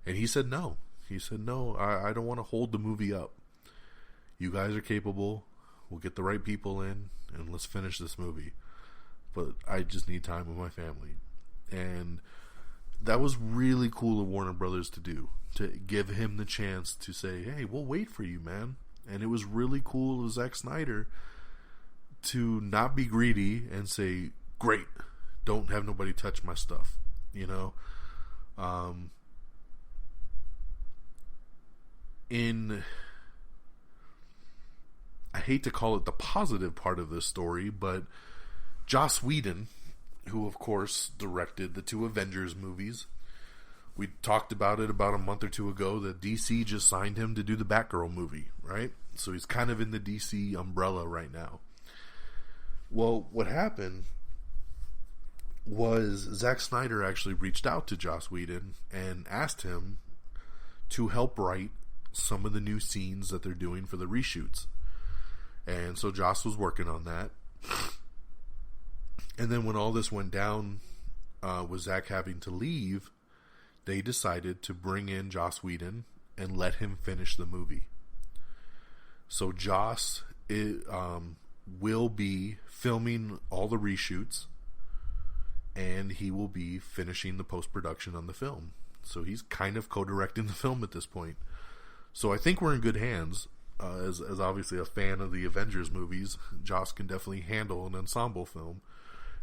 And he said no. He said, no, I don't want to hold the movie up. You guys are capable. We'll get the right people in, and let's finish this movie. But I just need time with my family. And that was really cool of Warner Brothers to do, to give him the chance to say, hey, we'll wait for you, man. And it was really cool of Zack Snyder to not be greedy and say, great, don't have nobody touch my stuff, you know. I hate to call it the positive part of this story, but Joss Whedon, who of course directed the 2 Avengers movies, we talked about it about a month or 2 ago that DC just signed him to do the Batgirl movie, right? So he's kind of in the DC umbrella right now. Well, what happened was Zack Snyder actually reached out to Joss Whedon and asked him to help write some of the new scenes that they're doing for the reshoots. And so Joss was working on that. And then when all this went down with Zack having to leave, they decided to bring in Joss Whedon and let him finish the movie. So Joss will be filming all the reshoots, and he will be finishing the post-production on the film. So he's kind of co-directing the film at this point. So I think we're in good hands. As obviously a fan of the Avengers movies, Joss can definitely handle an ensemble film.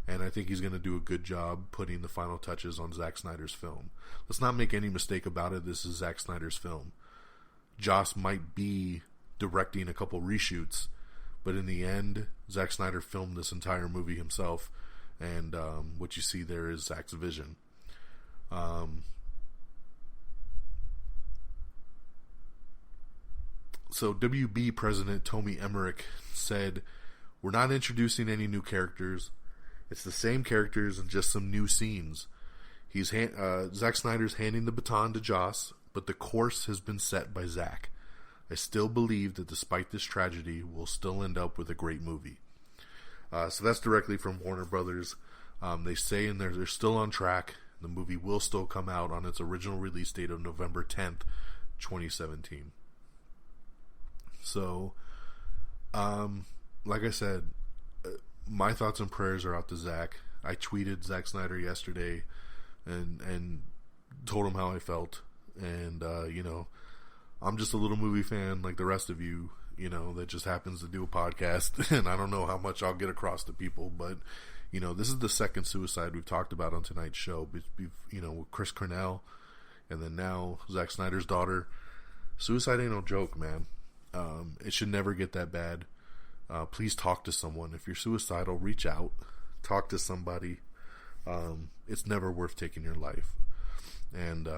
And I think he's going to do a good job putting the final touches on Zack Snyder's film. Let's not make any mistake about it. This is Zack Snyder's film. Joss might be directing a couple reshoots, but in the end, Zack Snyder filmed this entire movie himself. And what you see there is Zack's vision. So WB President Tommy Emmerich said, we're not introducing any new characters. It's the same characters and just some new scenes. Zack Snyder's handing the baton to Joss, but the course has been set by Zack. I still believe that despite this tragedy, we'll still end up with a great movie. So that's directly from Warner Brothers. They say in there they're still on track. The movie will still come out on its original release date of November 10th, 2017. So, like I said, my thoughts and prayers are out to Zack. I tweeted Zack Snyder yesterday and told him how I felt. And, I'm just a little movie fan like the rest of you, that just happens to do a podcast. And I don't know how much I'll get across to people, but, this is the second suicide we've talked about on tonight's show. With Chris Cornell, and then now Zack Snyder's daughter. Suicide ain't no joke, man. It should never get that bad. Please talk to someone. If you're suicidal, reach out. Talk to somebody. It's never worth taking your life. And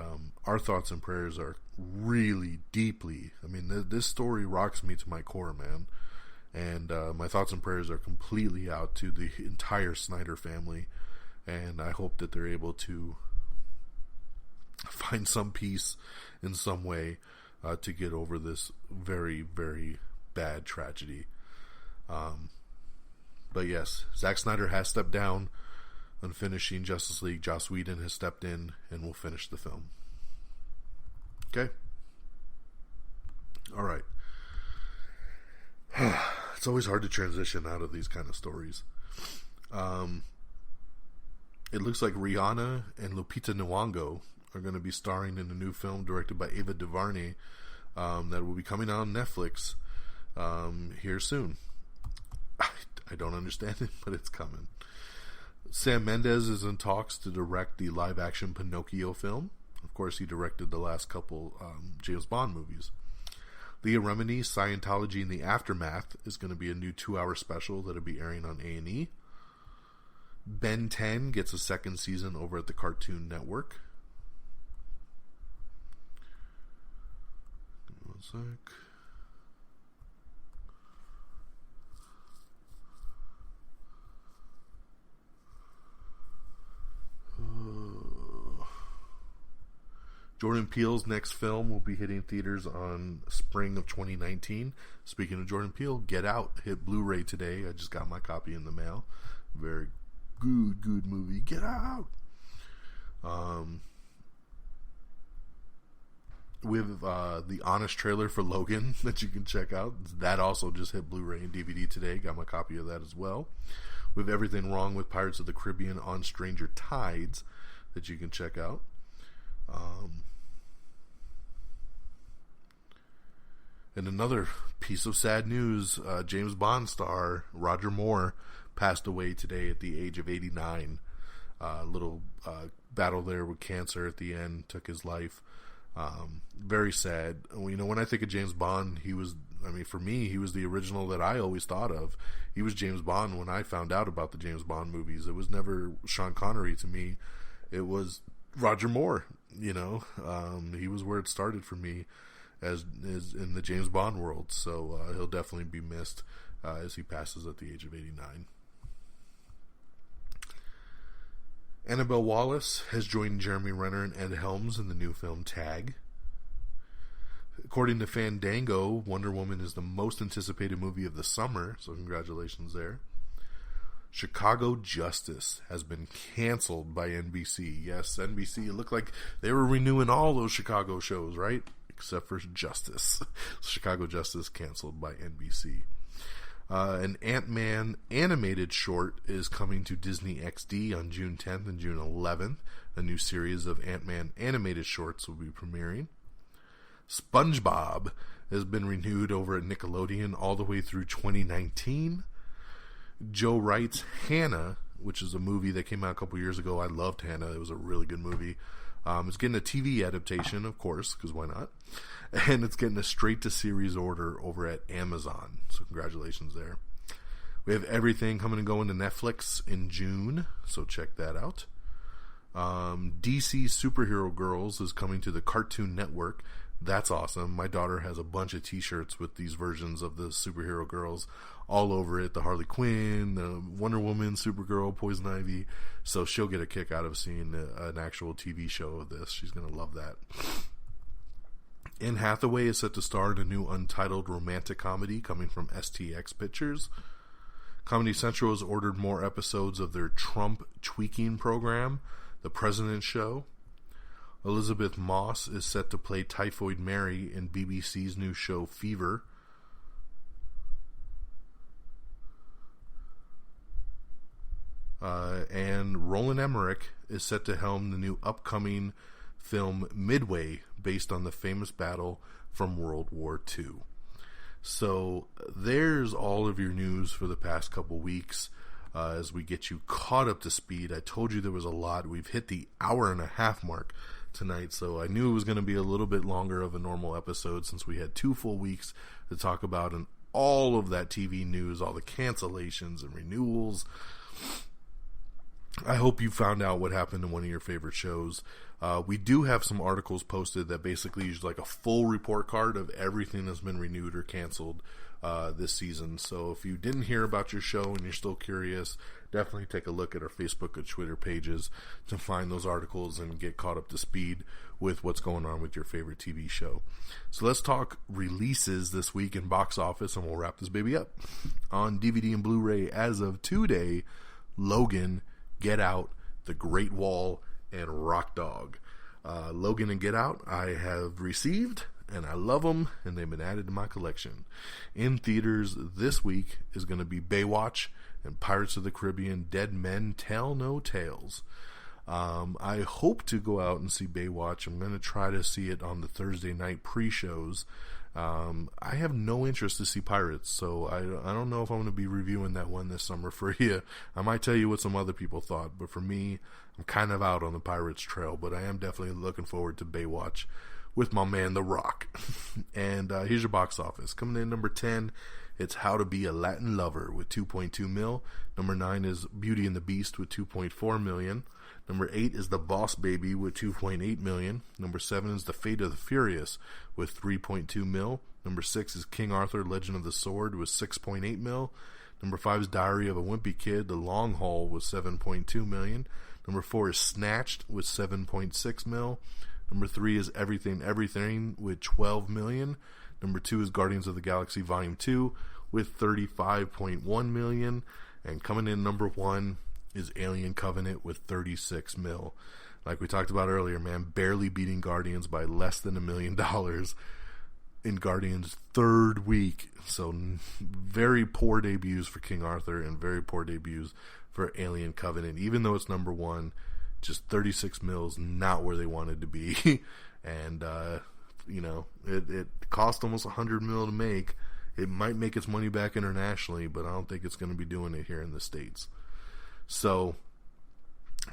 our thoughts and prayers are really deeply. I mean, this story rocks me to my core, man. And my thoughts and prayers are completely out to the entire Snyder family. And I hope that they're able to find some peace in some way to get over this very, very bad tragedy. But yes, Zack Snyder has stepped down on finishing Justice League. Joss Whedon has stepped in and will finish the film. Okay? Alright. It's always hard to transition out of these kind of stories. It looks like Rihanna and Lupita Nyong'o are going to be starring in a new film directed by Ava DuVernay that will be coming out on Netflix here soon. I don't understand it, but it's coming. Sam Mendes is in talks to direct the live-action Pinocchio film. Of course, he directed the last couple James Bond movies. Leah Remini's Scientology in the Aftermath is going to be a new 2-hour special that will be airing on A&E. Ben 10 gets a second season over at the Cartoon Network. Give me one sec. Jordan Peele's next film will be hitting theaters on spring of 2019. Speaking of Jordan Peele, Get Out hit Blu-ray today. I just got my copy in the mail. Very good movie. Get Out. We have the Honest trailer for Logan that you can check out. That also just hit Blu-ray and DVD today. Got my copy of that as well. We have Everything Wrong with Pirates of the Caribbean on Stranger Tides that you can check out. And another piece of sad news, James Bond star Roger Moore passed away today at the age of 89. Little battle there with cancer at the end, took his life. Very sad. When I think of James Bond, for me, he was the original that I always thought of. He was James Bond when I found out about the James Bond movies. It was never Sean Connery to me. It was Roger Moore. He was where it started for me as in the James Bond world. So he'll definitely be missed as he passes at the age of 89. Annabelle Wallis has joined Jeremy Renner and Ed Helms in the new film Tag. According to Fandango, Wonder Woman is the most anticipated movie of the summer, so congratulations there. Chicago Justice has been canceled by NBC. Yes, NBC, it looked like they were renewing all those Chicago shows, right? Except for Justice. Chicago Justice canceled by NBC. An Ant-Man animated short is coming to Disney XD on June 10th and June 11th. A new series of Ant-Man animated shorts will be premiering. SpongeBob has been renewed over at Nickelodeon all the way through 2019. Joe Wright's Hannah, which is a movie that came out a couple years ago. I loved Hannah. It was a really good movie. It's getting a TV adaptation, of course, because why not? And it's getting a straight-to-series order over at Amazon. So congratulations there. We have everything coming and going to Netflix in June, so check that out. DC Superhero Girls is coming to the Cartoon Network. That's awesome. My daughter has a bunch of t-shirts with these versions of the superhero girls all over it. The Harley Quinn, the Wonder Woman, Supergirl, Poison Ivy. So she'll get a kick out of seeing an actual TV show of this. She's going to love that. Anne Hathaway is set to star in a new untitled romantic comedy coming from STX Pictures. Comedy Central has ordered more episodes of their Trump tweaking program, The President's Show. Elizabeth Moss is set to play Typhoid Mary in BBC's new show Fever. And Roland Emmerich is set to helm the new upcoming film Midway, based on the famous battle from World War II. So there's all of your news for the past couple weeks as we get you caught up to speed. I told you there was a lot. We've hit the hour-and-a-half mark tonight, so I knew it was going to be a little bit longer of a normal episode since we had 2 full weeks to talk about and all of that TV news, all the cancellations and renewals. I hope you found out what happened in one of your favorite shows. We do have some articles posted that basically use like a full report card of everything that's been renewed or canceled this season. So if you didn't hear about your show and you're still curious, definitely take a look at our Facebook or Twitter pages to find those articles and get caught up to speed with what's going on with your favorite TV show. So let's talk releases this week in box office, and we'll wrap this baby up. On DVD and Blu-ray as of today, Logan, Get Out, The Great Wall, and Rock Dog. Logan and Get Out I have received, and I love them, and they've been added to my collection. In theaters this week is going to be Baywatch and Pirates of the Caribbean, Dead Men Tell No Tales. I hope to go out and see Baywatch. I'm going to try to see it on the Thursday night pre-shows. I have no interest to see Pirates, so I don't know if I'm going to be reviewing that one this summer for you. I might tell you what some other people thought, but for me, I'm kind of out on the Pirates trail, but I am definitely looking forward to Baywatch with my man, The Rock. And here's your box office. Coming in number 10, it's How to Be a Latin Lover with 2.2 mil. Number 9 is Beauty and the Beast with 2.4 million. Number 8 is The Boss Baby with 2.8 million. Number 7 is The Fate of the Furious with 3.2 mil. Number 6 is King Arthur, Legend of the Sword with 6.8 mil. Number 5 is Diary of a Wimpy Kid, The Long Haul with 7.2 million. Number 4 is Snatched with 7.6 mil. Number 3 is Everything with 12 million. Number 2 is Guardians of the Galaxy Volume 2 with 35.1 million. And coming in number 1 is Alien Covenant with 36 mil. Like we talked about earlier, man, barely beating Guardians by less than $1 million in Guardians' third week. So very poor debuts for King Arthur and very poor debuts for Alien Covenant. Even though it's number 1, just 36 mils, not where they wanted to be. And, it cost almost 100 mil to make. It might make its money back internationally, but I don't think it's going to be doing it here in the States. So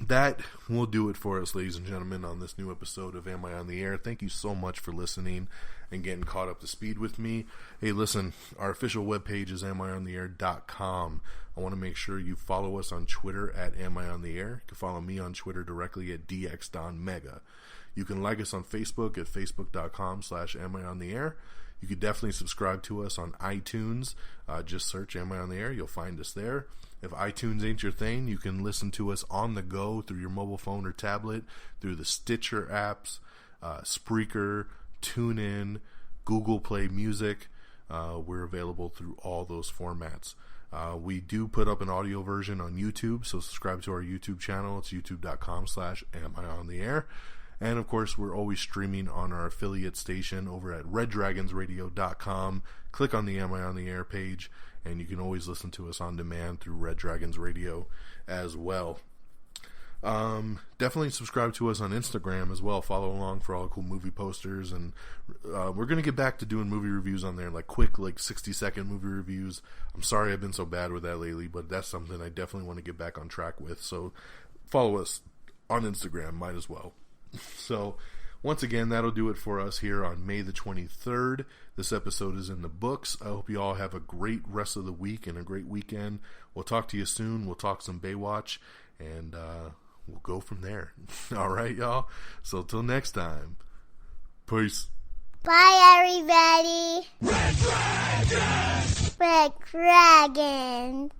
that will do it for us, ladies and gentlemen, on this new episode of Am I on the Air? Thank you so much for listening and getting caught up to speed with me. Hey, listen, our official webpage is amiontheair.com. I want to make sure you follow us on Twitter at AmIOnTheAir. You can follow me on Twitter directly at DXDonMega. You can like us on Facebook at facebook.com/AmIOnTheAir. You could definitely subscribe to us on iTunes. Just search Am I on the Air? You'll find us there. If iTunes ain't your thing, you can listen to us on the go through your mobile phone or tablet, through the Stitcher apps, Spreaker, TuneIn, Google Play Music. We're available through all those formats. We do put up an audio version on YouTube, so subscribe to our YouTube channel. It's youtube.com/AmIOnTheAir. And, of course, we're always streaming on our affiliate station over at reddragonsradio.com. Click on the Am I on the Air page, and you can always listen to us on demand through Red Dragons Radio as well. Definitely subscribe to us on Instagram as well. Follow along for all the cool movie posters. And we're going to get back to doing movie reviews on there, like quick, 60-second movie reviews. I'm sorry I've been so bad with that lately, but that's something I definitely want to get back on track with. So follow us on Instagram, might as well. So, once again, that'll do it for us here on May the 23rd. This episode is in the books. I hope you all have a great rest of the week and a great weekend. We'll talk to you soon. We'll talk some Baywatch, and we'll go from there. All right, y'all? So, till next time, peace.
Bye, everybody.
Red Dragon!
Red Dragon.